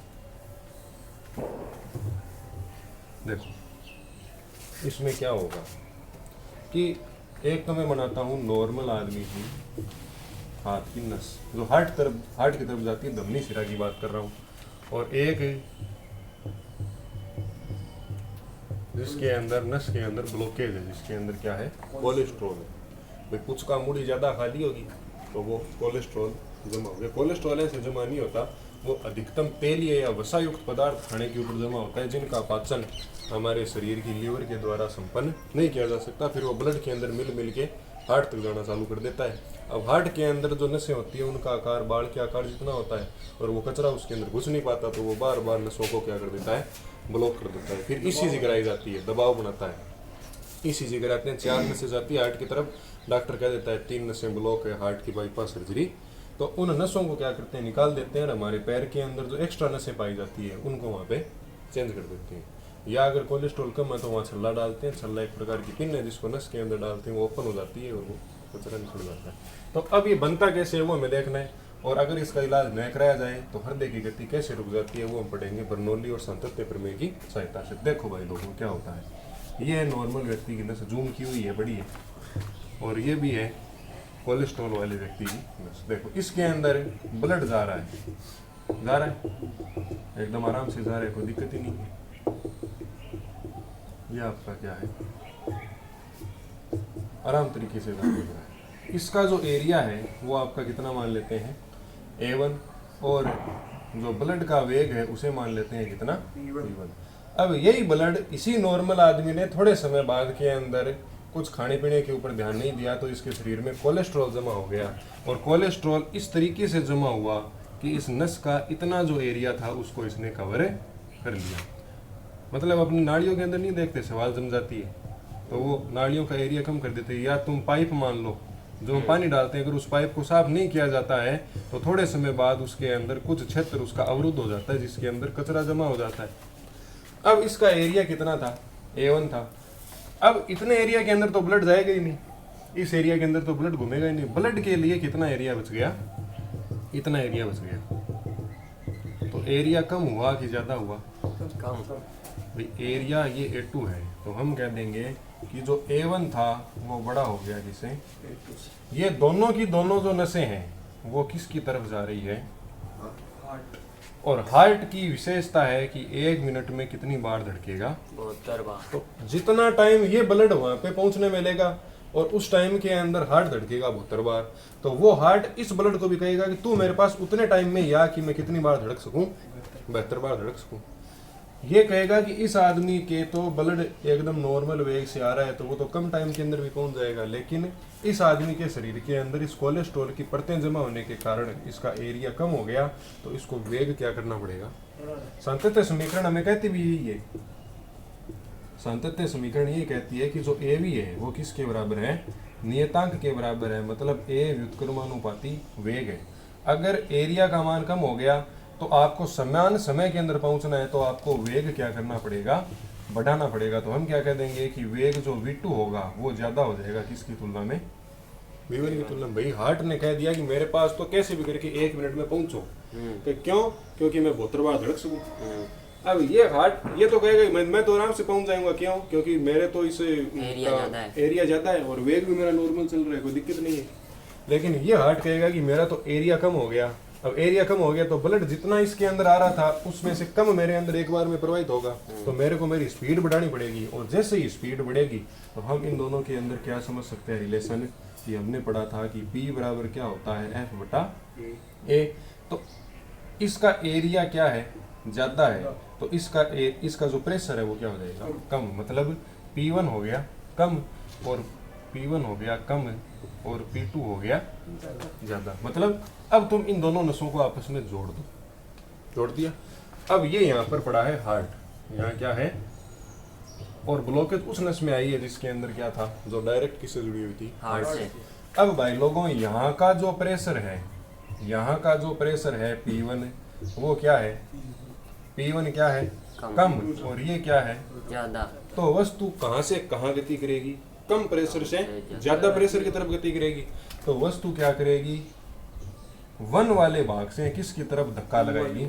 Speaker 1: देखो इसमें क्या होगा कि एक तो मैं बनाता हूँ नॉर्मल आदमी की हाथ की नस जो हार्ट की तरफ जाती है, धमनी सिरा की बात कर रहा हूँ, और एक जिसके अंदर नस के अंदर ब्लॉकेज है, जिसके अंदर क्या है, कोलेस्ट्रॉल है। भाई कुछ का मूड़ी ज़्यादा खा ली होगी तो वो कोलेस्ट्रॉल जमा हो गया। कोलेस्ट्रॉल ऐसे जमा नहीं होता, वो अधिकतम तेलीय या वसायुक्त पदार्थ खाने के ऊपर जमा होता है, जिनका पाचन हमारे शरीर की लीवर के द्वारा संपन्न नहीं किया जा सकता। फिर वो ब्लड के अंदर मिल के हार्ट तक जाना चालू कर देता है। अब हार्ट के अंदर जो नसें होती हैं उनका आकार बाल के आकार जितना होता है, और वो कचरा उसके अंदर घुस नहीं पाता, तो वो बार बार नसों को क्या कर देता है, ब्लॉक कर देता है। फिर ईसीजी कराई जाती है, दबाव बनाता है, ईसीजी कराते हैं, 4 नसें जाती है हार्ट की तरफ, डॉक्टर कह देता है 3 नसें ब्लॉक है, हार्ट की बाईपास सर्जरी। तो उन नसों को क्या करते हैं, निकाल देते हैं, और हमारे पैर के अंदर जो एक्स्ट्रा नसें पाई जाती है उनको वहाँ पे चेंज कर देते हैं। या अगर कोलेस्ट्रॉल कम है तो वहाँ छल्ला डालते हैं, छल्ला एक प्रकार की पिन है जिसको नस के अंदर डालते हैं, वो ओपन हो जाती है और वो कचरा निकल जाता है। तो अब ये बनता कैसे है वो हमें देखना है, और अगर इसका इलाज न कराया जाए तो हृदय की गति कैसे रुक जाती है वो हम पढ़ेंगे बर्नौली और सातत्य प्रमेय की सहायता से। देखो भाई लोगों क्या होता है, ये है नॉर्मल व्यक्ति की नस, जूम की हुई है, बड़ी है, और ये भी है कोलेस्ट्रॉल वाले व्यक्ति की नस। देखो इसके अंदर ब्लड जा रहा है एकदम आराम से जा रहा है, कोई दिक्कत ही नहीं है। ये आपका क्या है, आराम तरीके से जा रहा है। इसका जो एरिया है वो आपका कितना मान लेते हैं, A1, और जो ब्लड का वेग है उसे मान लेते हैं कितना, P1। अब यही ब्लड इसी नॉर्मल आदमी ने थोड़े समय बाद के अंदर कुछ खाने पीने के ऊपर ध्यान नहीं दिया तो इसके शरीर में कोलेस्ट्रॉल जमा हो गया, और कोलेस्ट्रॉल इस तरीके से जमा हुआ कि इस नस का इतना जो एरिया था उसको इसने कवर कर लिया। मतलब अपनी नाड़ियों के अंदर नहीं देखते, सवाल जम जाती है तो वो नाड़ियों का एरिया कम कर देते हैं। या तुम पाइप मान लो, जो हम पानी डालते हैं, अगर उस पाइप को साफ नहीं किया जाता है तो थोड़े समय बाद उसके अंदर कुछ क्षेत्र उसका अवरुद्ध हो जाता है, जिसके अंदर कचरा जमा हो जाता है। अब इसका एरिया कितना था, A1 था। अब इतने एरिया के अंदर तो ब्लड जाएगा ही नहीं, इस एरिया के अंदर तो ब्लड घूमेगा ही नहीं। ब्लड के लिए कितना एरिया बच गया, इतना एरिया बच गया। तो एरिया कम हुआ कि ज्यादा हुआ,
Speaker 3: कम।
Speaker 1: भाई एरिया ये A2 है तो हम कह देंगे कि जो A1 था वो बड़ा हो गया, जिसे ये दोनों की दोनों जो नसें हैं वो किसकी तरफ जा रही है,
Speaker 4: हार्ट।
Speaker 1: और हार्ट की विशेषता है कि 1 मिनट में कितनी बार धड़केगा,
Speaker 3: 72 बार।
Speaker 1: तो जितना टाइम ये ब्लड वहां पे पहुंचने में लेगा और उस टाइम के अंदर हार्ट धड़केगा 72 बार, तो वो हार्ट इस ब्लड को भी कहेगा कि तू मेरे पास उतने टाइम में या कि मैं कितनी बार धड़क सकूं, 72 बार धड़क सकूं। ये कहेगा कि इस आदमी के तो ब्लड एकदम नॉर्मल वेग से आ रहा है तो वो तो कम टाइम के अंदर भी पहुंच जाएगा, लेकिन इस आदमी के शरीर के अंदर इस कोलेस्ट्रॉल की परतें जमा होने के कारण इसका एरिया कम हो गया, तो इसको वेग क्या करना पड़ेगा। सांतत्य समीकरण हमें कहती भी यही है, सांतत्य समीकरण ये कहती है कि जो AV है वो किसके बराबर है, नियतांक के बराबर है, मतलब A व्युत्क्रमानुपाती वेग है। अगर एरिया का मान कम हो गया तो आपको समान समय के अंदर पहुंचना है तो आपको वेग क्या करना पड़ेगा, बढ़ाना पड़ेगा। तो हम क्या कह देंगे कि वेग जो V2 होगा वो ज्यादा हो जाएगा किसकी तुलना में, V1 की तुलना में। भाई हार्ट ने कह दिया कि मेरे पास तो कैसे भी करके 1 मिनट में पहुंचो, तो क्यों, क्योंकि मैं 72 बार धड़क सकूं। अब ये हार्ट ये तो कहेगा मैं तो आराम से पहुंच जाऊंगा, क्यों, क्योंकि मेरे तो इस एरिया ज्यादा है और वेग भी मेरा नॉर्मल चल रहा है, कोई दिक्कत नहीं है। लेकिन ये हार्ट कहेगा कि मेरा तो एरिया कम हो गया। अब एरिया कम हो गया तो ब्लड जितना इसके अंदर आ रहा था उसमें से कम मेरे अंदर एक बार में प्रवाहित होगा, तो मेरे को मेरी स्पीड बढ़ानी पड़ेगी, और जैसे ही स्पीड बढ़ेगी तो हम इन दोनों के अंदर क्या समझ सकते हैं रिलेशन, कि हमने पढ़ा था कि P बराबर क्या होता है F/A। तो इसका एरिया क्या है, ज्यादा है, तो इसका जो प्रेशर है वो क्या हो जाएगा, कम। मतलब P1 हो गया कम और P1 हो गया कम और P2 हो गया ज्यादा। मतलब अब तुम इन दोनों नसों को आपस में जोड़ दिया। अब ये यहाँ पर पड़ा है हार्ट, यहाँ क्या है, और ब्लॉकेज उस नस में आई है जिसके अंदर क्या था, जो डायरेक्ट किससे जुड़ी हुई थी,
Speaker 3: हार्ट से।
Speaker 1: अब भाई लोगों यहाँ का जो प्रेशर है, यहाँ का जो प्रेशर है P1 वो क्या है, P1 क्या है, कम, और ये क्या है,
Speaker 3: ज्यादा।
Speaker 1: तो वस्तु कहाँ से कहाँ गति करेगी, कम प्रेशर से ज्यादा प्रेशर की तरफ गति करेगी। तो वस्तु क्या करेगी, 1 वाले भाग से किसकी तरफ धक्का लगाएगी,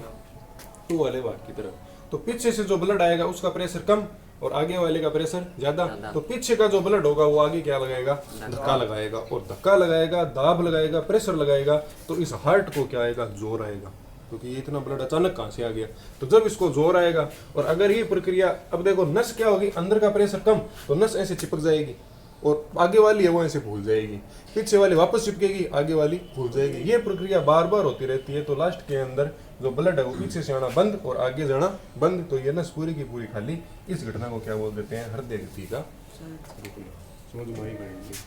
Speaker 1: 2 वाले भाग की तरफ। तो पीछे से जो ब्लड आएगा उसका प्रेशर कम और आगे वाले का प्रेशर ज्यादा।
Speaker 3: ज्यादा।
Speaker 1: तो पीछे का जो ब्लड होगा वो आगे क्या लगाएगा, धक्का लगाएगा, और धक्का लगाएगा, दाब लगाएगा, प्रेशर लगाएगा, तो इस हार्ट को क्या आएगा, जोर आएगा, क्योंकि ये इतना ब्लड अचानक कहाँ से आ गया। तो जब इसको जोर आएगा, और अगर ये प्रक्रिया, अब देखो नस क्या होगी, अंदर का प्रेशर कम तो नस ऐसे चिपक जाएगी, और आगे वाली है वो ऐसे भूल जाएगी, पीछे वाली वापस चिपकेगी, आगे वाली भूल जाएगी। ये प्रक्रिया बार बार होती रहती है। तो लास्ट के अंदर जो ब्लड है वो पीछे से आना बंद और आगे जाना बंद, तो ये नस पूरी की पूरी खाली। इस घटना को क्या बोल देते हैं, हृदय गति का समझ में आई गई।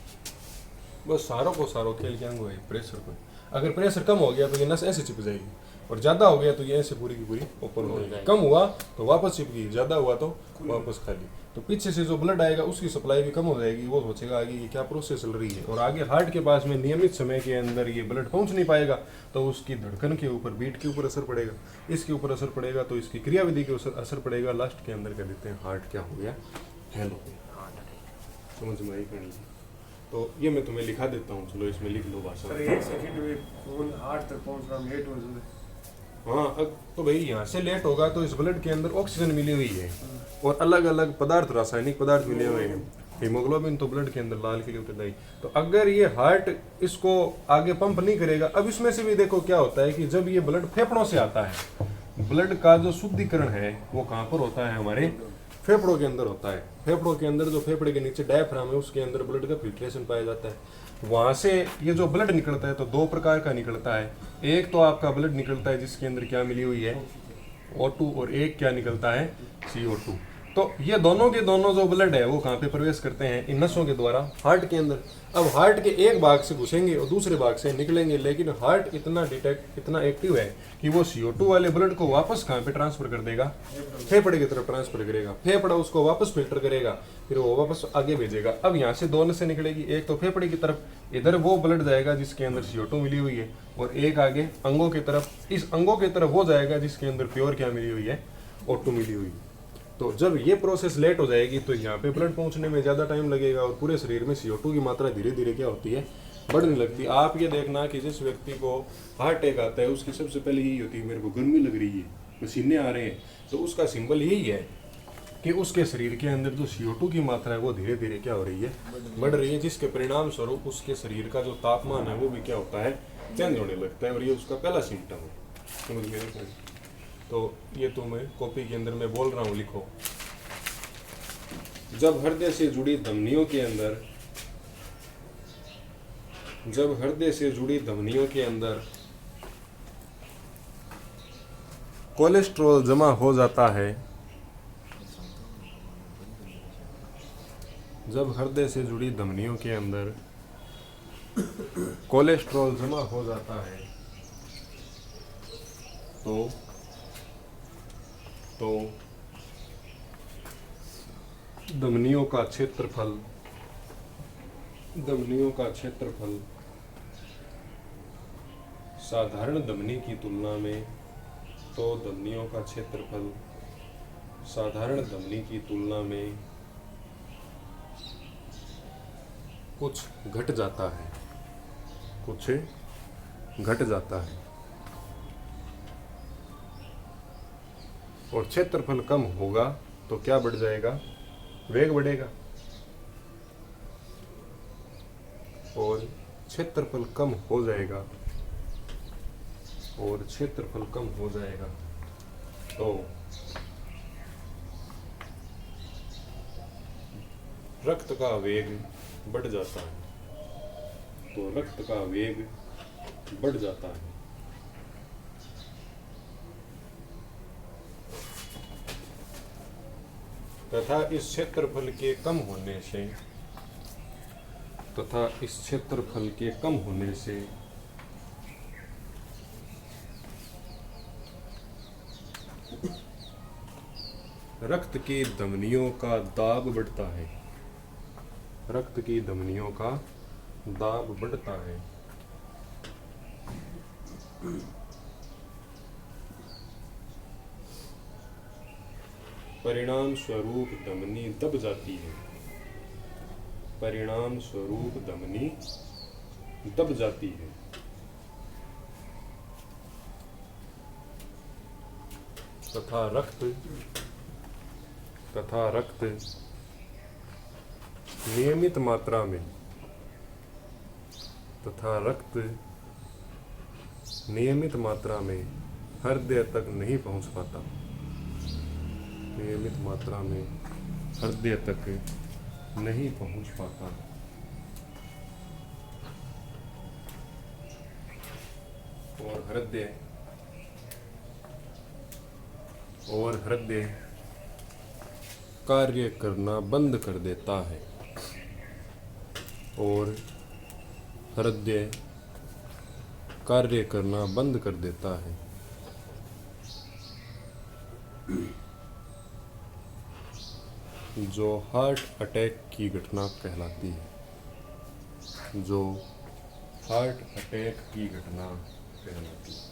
Speaker 1: बस सारों को सारों खेल क्या हुआ है, प्रेशर को। अगर प्रेशर कम हो गया तो ये नस ऐसे चिप जाएगी, और ज्यादा हो गया तो ये ऐसे पूरी की पूरी ओपन हो जाएगी। कम हुआ तो वापस चिपकी, ज्यादा हुआ तो वापस खाली। तो पीछे से जो ब्लड आएगा उसकी सप्लाई भी कम हो जाएगी, वो सोचेगा आगे ये क्या प्रोसेस चल रही है, और आगे हार्ट के पास में नियमित समय के अंदर ये ब्लड पहुंच नहीं पाएगा, तो उसकी धड़कन के ऊपर, बीट के ऊपर असर पड़ेगा, इसके ऊपर असर पड़ेगा, तो इसकी क्रियाविधि के ऊपर असर पड़ेगा। लास्ट के अंदर कह देते हैं हार्ट क्या हो गया, फेल हो गया। समझ में आई कहानी? तो ये मैं तुम्हें लिखा देता हूँ, चलो इसमें लिख लो भाषा।
Speaker 4: सर 1 सेकंड में फोन हार्ट तक पहुंच रहा, लेट हो जाए।
Speaker 1: हाँ, अब तो भाई यहाँ से लेट होगा तो इस ब्लड के अंदर ऑक्सीजन मिली हुई है और अलग अलग पदार्थ, रासायनिक पदार्थ मिले हुए हैं। हीमोग्लोबिन तो ब्लड के अंदर लाल के लिए होता है। तो अगर ये हार्ट इसको आगे पंप नहीं करेगा, अब इसमें से भी देखो क्या होता है कि जब ये ब्लड फेफड़ों से आता है, ब्लड का जो शुद्धिकरण है वो कहाँ पर होता है, हमारे फेफड़ों के अंदर होता है। फेफड़ों के अंदर जो फेफड़े के नीचे डायफ्राम है उसके अंदर ब्लड का फिल्ट्रेशन पाया जाता है। वहां से ये जो ब्लड निकलता है तो 2 प्रकार का निकलता है। एक तो आपका ब्लड निकलता है जिसके अंदर क्या मिली हुई है, O2, और एक क्या निकलता है, CO2। तो ये दोनों के दोनों जो ब्लड है वो कहाँ पे प्रवेश करते हैं, इन नसों के द्वारा हार्ट के अंदर। अब हार्ट के एक भाग से घुसेंगे और दूसरे भाग से निकलेंगे, लेकिन हार्ट इतना एक्टिव है कि वो CO2 वाले ब्लड को वापस कहाँ पे ट्रांसफर कर देगा, फेफड़े की तरफ ट्रांसफर करेगा। फेफड़ा उसको वापस फिल्टर करेगा, फिर वो वापस आगे भेजेगा। अब यहाँ से 2 नसें निकलेगी, एक तो फेफड़े की तरफ, इधर वो ब्लड जाएगा जिसके अंदर CO2 मिली हुई है, और एक आगे अंगों की तरफ, इस अंगों की तरफ वो जाएगा जिसके अंदर प्योर क्या मिली हुई है, O2 मिली हुई है। तो जब ये प्रोसेस लेट हो जाएगी तो यहाँ पे ब्लड पहुँचने में ज़्यादा टाइम लगेगा, और पूरे शरीर में CO2 की मात्रा धीरे धीरे क्या होती है, बढ़ने लगती है। आप ये देखना कि जिस व्यक्ति को हार्ट अटैक आता है उसकी सबसे पहले यही होती है, मेरे को गर्मी लग रही है, पसीने आ रहे हैं, तो उसका सिंबल यही है कि उसके शरीर के अंदर जो CO2 की मात्रा है वो धीरे धीरे क्या हो रही है, बढ़ रही है, जिसके परिणाम स्वरूप उसके शरीर का जो तापमान है वो भी क्या होता है, चेंज होने लगता है, और ये उसका पहला सिम्टम है। समझ में? तो ये तो मैं कॉपी के अंदर मैं बोल रहा हूँ, लिखो। जब हृदय से जुड़ी धमनियों के अंदर, जब हृदय से जुड़ी धमनियों के अंदर कोलेस्ट्रॉल जमा हो जाता है, जब हृदय से जुड़ी धमनियों के अंदर कोलेस्ट्रॉल जमा हो जाता है तो धमनियों का क्षेत्रफल साधारण धमनी की तुलना में, तो धमनियों का क्षेत्रफल साधारण धमनी की तुलना में कुछ घट जाता है, कुछ घट जाता है, और क्षेत्रफल कम होगा तो क्या बढ़ जाएगा, वेग बढ़ेगा, और क्षेत्रफल कम हो जाएगा, और क्षेत्रफल कम हो जाएगा तो रक्त का वेग बढ़ जाता है, तो रक्त का वेग बढ़ जाता है। तथा इस क्षेत्रफल के कम होने से, तथा इस क्षेत्रफल के कम होने से रक्त की धमनियों का दाब बढ़ता है, रक्त की धमनियों का दाब बढ़ता है। परिणाम स्वरूप धमनी दब जाती है, परिणाम स्वरूप धमनी दब जाती है। तथा रक्त नियमित मात्रा में हृदय तक नहीं पहुंच पाता। नियमित मात्रा में हृदय तक नहीं पहुंच पाता। और हृदय कार्य करना बंद कर देता है। और हृदय कार्य करना बंद कर देता है। जो हार्ट अटैक की घटना कहलाती है। जो हार्ट अटैक की घटना कहलाती है।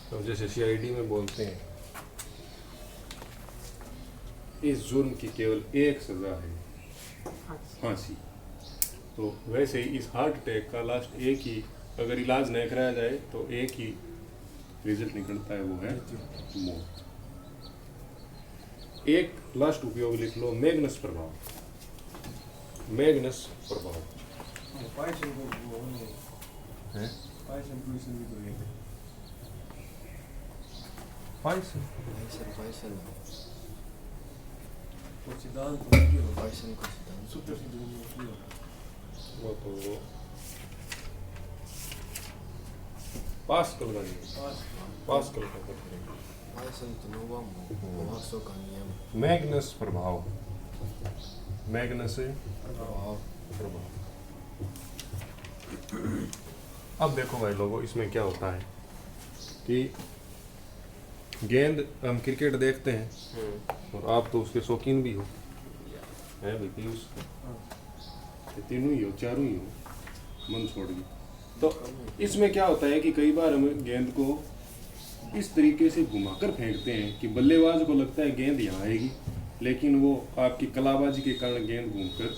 Speaker 1: तो जैसे सीआईडी में बोलते हैं इस जुर्म की केवल एक सजा है, फांसी। तो वैसे ही इस हार्ट अटैक का लास्ट एक ही, अगर इलाज नहीं कराया जाए तो एक ही रिजल्ट निकलता है, वो है मौत। एक लास्ट उपयोग लिख लो, मैग्नस प्रभाव। मैग्नस प्रभाव
Speaker 4: पाइसन को वो
Speaker 1: है।
Speaker 4: पाइसन भी तो है।
Speaker 1: पाइसन
Speaker 4: वो सिद्धांत तो नहीं हो।
Speaker 2: पाइसन का सिद्धांत
Speaker 4: सूत्र से नहीं हो।
Speaker 1: वो तो पास्कल का नियम, पास्कल का करेंगे।
Speaker 2: पाइसन तो नोवा का नियम।
Speaker 1: मैग्नस प्रभाव, मैग्नस
Speaker 2: प्रभाव।
Speaker 1: अब देखो भाई लोगों, इसमें क्या होता है कि गेंद, हम क्रिकेट देखते हैं और आप तो उसके शौकीन भी हो, है भाई पीयूष? तीनों ही हो, चारों ही हो, मन छोड़ के। तो इसमें क्या होता है कि कई बार हम गेंद को इस तरीके से घुमाकर फेंकते हैं कि बल्लेबाज को लगता है गेंद यहाँ आएगी, लेकिन वो आपकी कलाबाजी के कारण गेंद घूमकर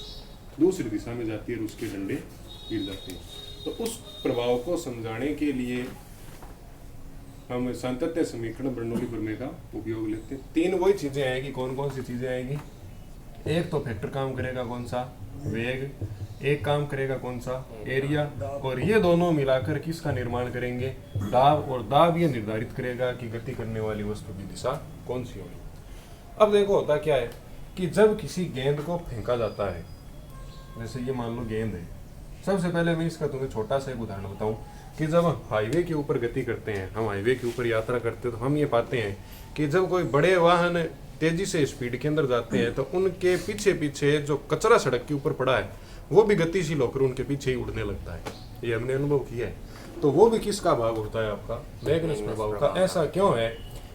Speaker 1: दूसरी दिशा में जाती है और उसके डंडे गिर जाते हैं। तो उस प्रभाव को समझाने के लिए हम सातत्य समीकरण बर्नौली प्रमेय का उपयोग लेते हैं। तीन वही चीजें आएगी। कौन कौन सी चीजें आएगी? एक तो फैक्टर काम करेगा कौन सा? वेग। एक काम करेगा कौन सा? एरिया। और ये दोनों मिलाकर किसका निर्माण करेंगे? दाब। और दाब ये निर्धारित करेगा कि गति करने वाली वस्तु की दिशा कौन सी होगी। अब देखो होता क्या है कि जब किसी गेंद को फेंका जाता है, जैसे ये मान लो गेंद है, सबसे पहले मैं इसका तुम्हें छोटा सा एक उदाहरण बताऊं कि जब हाईवे के ऊपर गति करते हैं, हम हाईवे के ऊपर यात्रा करते हैं, तो हम ये पाते हैं कि जब कोई बड़े वाहन तेजी से स्पीड के अंदर जाते हैं तो उनके पीछे पीछे जो कचरा सड़क के ऊपर पड़ा है वो भी गतिशील होकर उनके पीछे ही उड़ने लगता है। ये हमने अनुभव किया है। तो वो भी किसका भाग होता है? आपका मैग्नस प्रभाव का। ऐसा क्यों है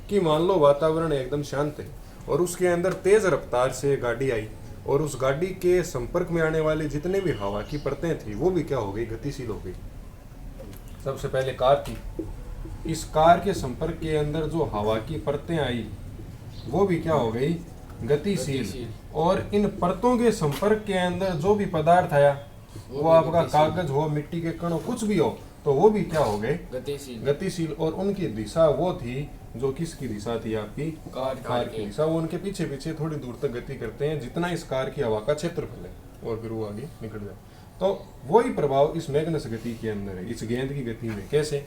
Speaker 1: कि मान लो वातावरण एकदम शांत है और उसके अंदर तेज रफ्तार से गाड़ी आई और उस गाड़ी के संपर्क में आने वाले जितने भी हवा की परतें थी वो भी क्या हो गई? गतिशील हो गई। सबसे पहले कार थी, इस कार के संपर्क के अंदर जो हवा की परतें आई वो भी क्या हो गई? गतिशील। और इन परतों के संपर्क के अंदर जो भी पदार्थ आया वो आपका कागज हो, मिट्टी के कण हो, कुछ भी हो, तो वो भी क्या हो गए? गतिशील। और उनकी दिशा वो थी जो किसकी दिशा थी? आपकी कार की दिशा। वो उनके पीछे पीछे थोड़ी दूर तक गति करते हैं जितना इस कार की हवा का क्षेत्रफल है और फिर वो आगे निकल जाए। तो वही प्रभाव इस मैग्नस गति के अंदर है, इस गेंद की गति में। कैसे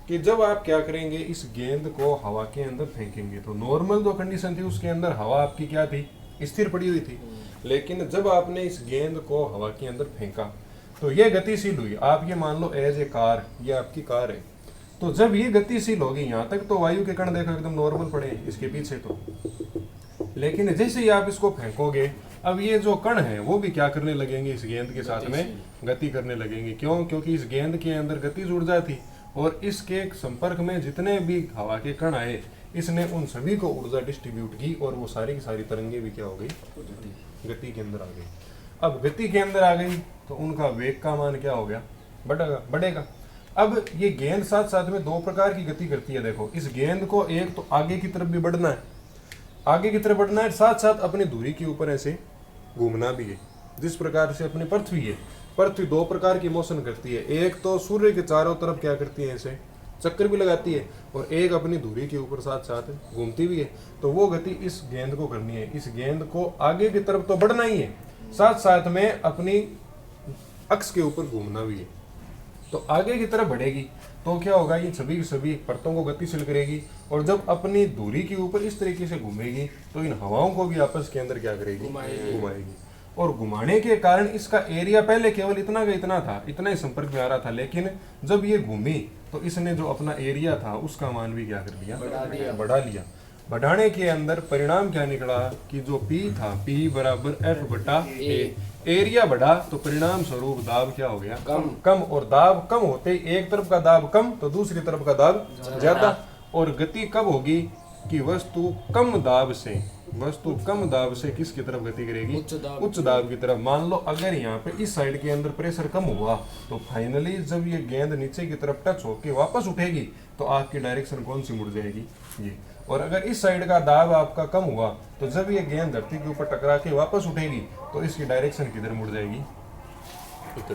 Speaker 1: कि जब आप क्या करेंगे, इस गेंद को हवा के अंदर फेंकेंगे तो नॉर्मल जो कंडीशन थी उसके अंदर हवा आपकी क्या थी? स्थिर पड़ी हुई थी। लेकिन जब आपने इस गेंद को हवा के अंदर फेंका तो ये गतिशील हुई। आप ये मान लो एज ए कार, ये आपकी कार है, तो जब ये गतिशील होगी, यहाँ तक तो वायु के कण देखो एकदम नॉर्मल पड़े हैं, इसके पीछे तो। लेकिन जैसे ही आप इसको फेंकोगे, अब ये जो कण है वो भी क्या करने लगेंगे? इस गेंद के साथ में गति करने लगेंगे। क्यों? क्योंकि इस गेंद के अंदर गतिज ऊर्जा थी और इसके संपर्क में जितने भी हवा के कण आए, इसने उन सभी को ऊर्जा डिस्ट्रीब्यूट की और वो सारी की सारी तरंगे भी क्या हो गई? गति के अंदर आ गई। अब गति के अंदर आ गई तो उनका वेग का मान क्या हो गया? बढ़ेगा। अब ये गेंद साथ साथ में दो प्रकार की गति करती है। देखो, इस गेंद को एक तो आगे की तरफ भी बढ़ना है, आगे की तरफ बढ़ना है, साथ साथ अपनी धुरी के ऊपर ऐसे घूमना भी है, जिस प्रकार से अपनी पृथ्वी है। पृथ्वी दो प्रकार की मोशन करती है, एक तो सूर्य के चारों तरफ क्या करती है, ऐसे चक्कर भी लगाती है, और एक अपनी धुरी के ऊपर साथ साथ घूमती भी है। तो वो गति इस गेंद को करनी है, इस गेंद को आगे की तरफ तो बढ़ना ही है, साथ साथ में अपनी अक्ष के ऊपर घूमना भी है। तो आगे की तरफ बढ़ेगी तो क्या होगा, ये सभी की सभी परतों को गतिशील करेगी, और जब अपनी धुरी के ऊपर इस तरीके से घूमेगी तो इन हवाओं को भी आपस के अंदर क्या करेगी, घुमाएगी। और घुमाने के कारण इसका एरिया पहले केवल इतना का इतना था, इतना ही संपर्क में आ रहा था, लेकिन जब ये घूमी तो इसने जो अपना एरिया था उसका मान भी क्या कर लिया, बढ़ा लिया। बढ़ाने के अंदर परिणाम क्या निकला कि जो P था, P बराबर F/A, एरिया बढ़ा तो परिणाम स्वरूप दाब क्या हो गया, कम। और दाब कम होते ही एक तरफ का दाब कम तो दूसरी तरफ का दाब ज्यादा। और गति कब होगी कि वस्तु कम दाब से किसकी तरफ गति करेगी, उच्च दाब की तरफ। मान लो अगर यहाँ पे इस साइड के अंदर प्रेशर कम हुआ तो फाइनली जब ये गेंद नीचे की तरफ टच होके वापस उठेगी तो आपकी डायरेक्शन कौन सी मुड़ जाएगी, ये। और अगर इस साइड का दाब आपका कम हुआ तो जब ये गेंद धरती के ऊपर टकरा के वापस उठेगी तो इसकी डायरेक्शन किधर मुड़ जाएगी, इधर।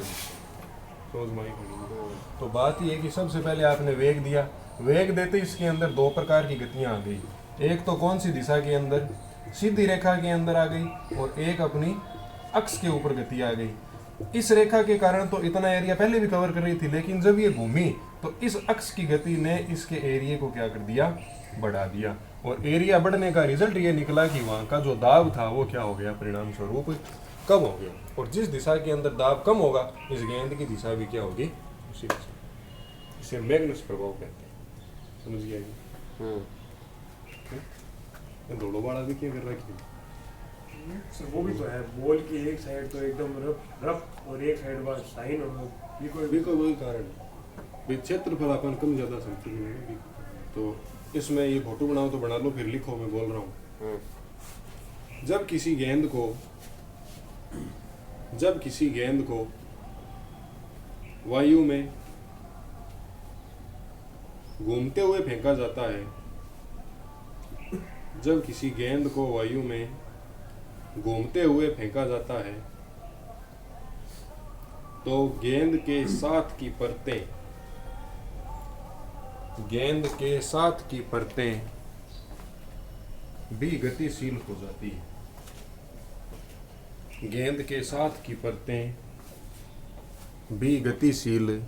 Speaker 1: तो बात ये है कि सबसे पहले आपने वेग दिया, वेग देते इसके अंदर दो प्रकार की गतियां आ गई, एक तो कौन सी दिशा के अंदर, सीधी रेखा के अंदर आ गई, और एक अपनी अक्ष के ऊपर गति आ गई। इस रेखा के कारण तो इतना एरिया पहले भी कवर कर रही थी, लेकिन जब ये घूमी तो इस अक्ष की गति ने इसके एरिया को क्या कर दिया, बढ़ा दिया। और एरिया बढ़ने का रिजल्ट ये निकला कि वहाँ का जो दाब था वो क्या हो गया, परिणाम स्वरूप कम हो गया। और जिस दिशा के अंदर दाब कम होगा इस गेंद की दिशा भी क्या होगी, उसी दिशा। इसे मैग्नस प्रभाव कहते हैं, समझ गया कि दोनों वाला भी क्या कर रहा है
Speaker 4: सर वो भी तो है, बॉल की एक साइड तो एकदम रफ और एक साइड बस साइन हो, ये कोई
Speaker 1: वही कारण है। क्षेत्रफल अपन कम ज्यादा समझते हैं, तो इसमें ये फोटो बनाओ तो बना लो, फिर लिखो, मैं बोल रहा हूँ। जब किसी गेंद को वायु में घूमते हुए फेंका जाता है, जब किसी गेंद को वायु में घूमते हुए फेंका जाता है तो गेंद के साथ की परतें भी गतिशील हो जाती है। गेंद के साथ की परतें भी गतिशील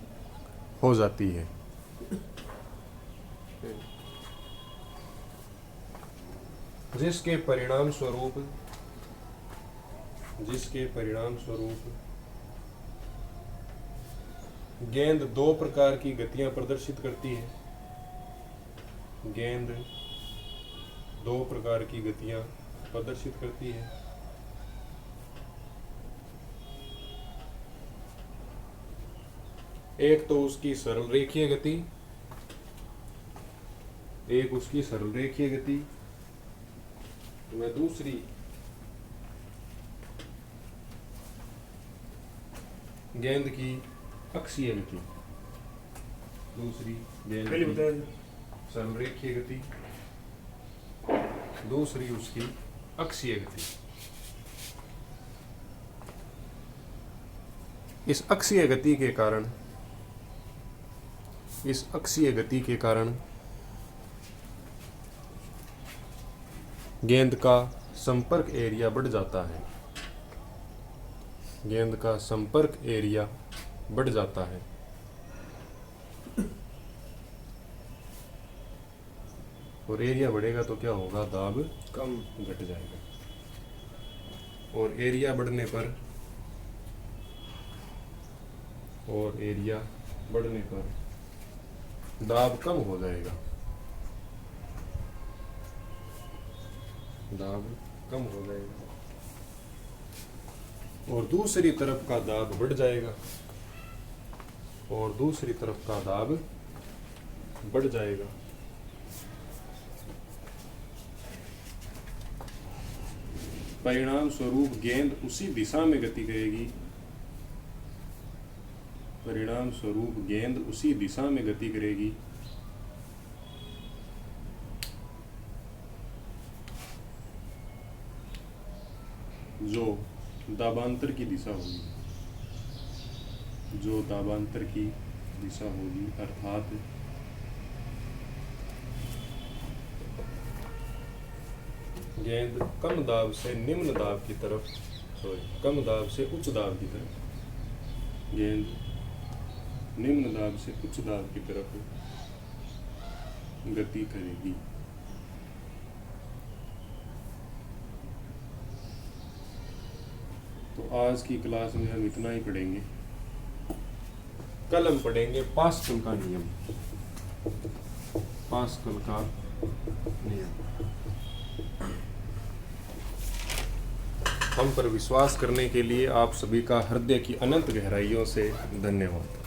Speaker 1: हो जाती है। जिसके परिणाम स्वरूप गेंद दो प्रकार की गतियां प्रदर्शित करती है। गेंद दो प्रकार की गतियां प्रदर्शित करती है। एक तो उसकी सरल रेखीय गति, मैं दूसरी गेंद की अक्षीय गति, सरल रेखीय गति, दूसरी उसकी अक्षीय गति। इस अक्षीय गति के कारण गेंद का संपर्क एरिया बढ़ जाता है। और एरिया बढ़ेगा तो क्या होगा, दाब कम घट जाएगा। और एरिया बढ़ने पर दाब कम हो जाएगा। और दूसरी तरफ का दाब बढ़ जाएगा। परिणाम स्वरूप गेंद उसी दिशा में गति करेगी जो दाबांतर की दिशा होगी। जो दाबांतर की दिशा होगी, अर्थात गेंद कम दाब से निम्न दाब की तरफ, कम दाब से उच्च दाब की तरफ, गेंद निम्न दाब से उच्च दाब की तरफ गति करेगी। तो आज की क्लास में हम इतना ही पढ़ेंगे। कल हम पढ़ेंगे पास्कल का नियम। पास्कल का नियम। हम पर विश्वास करने के लिए आप सभी का हृदय की अनंत गहराइयों से धन्यवाद।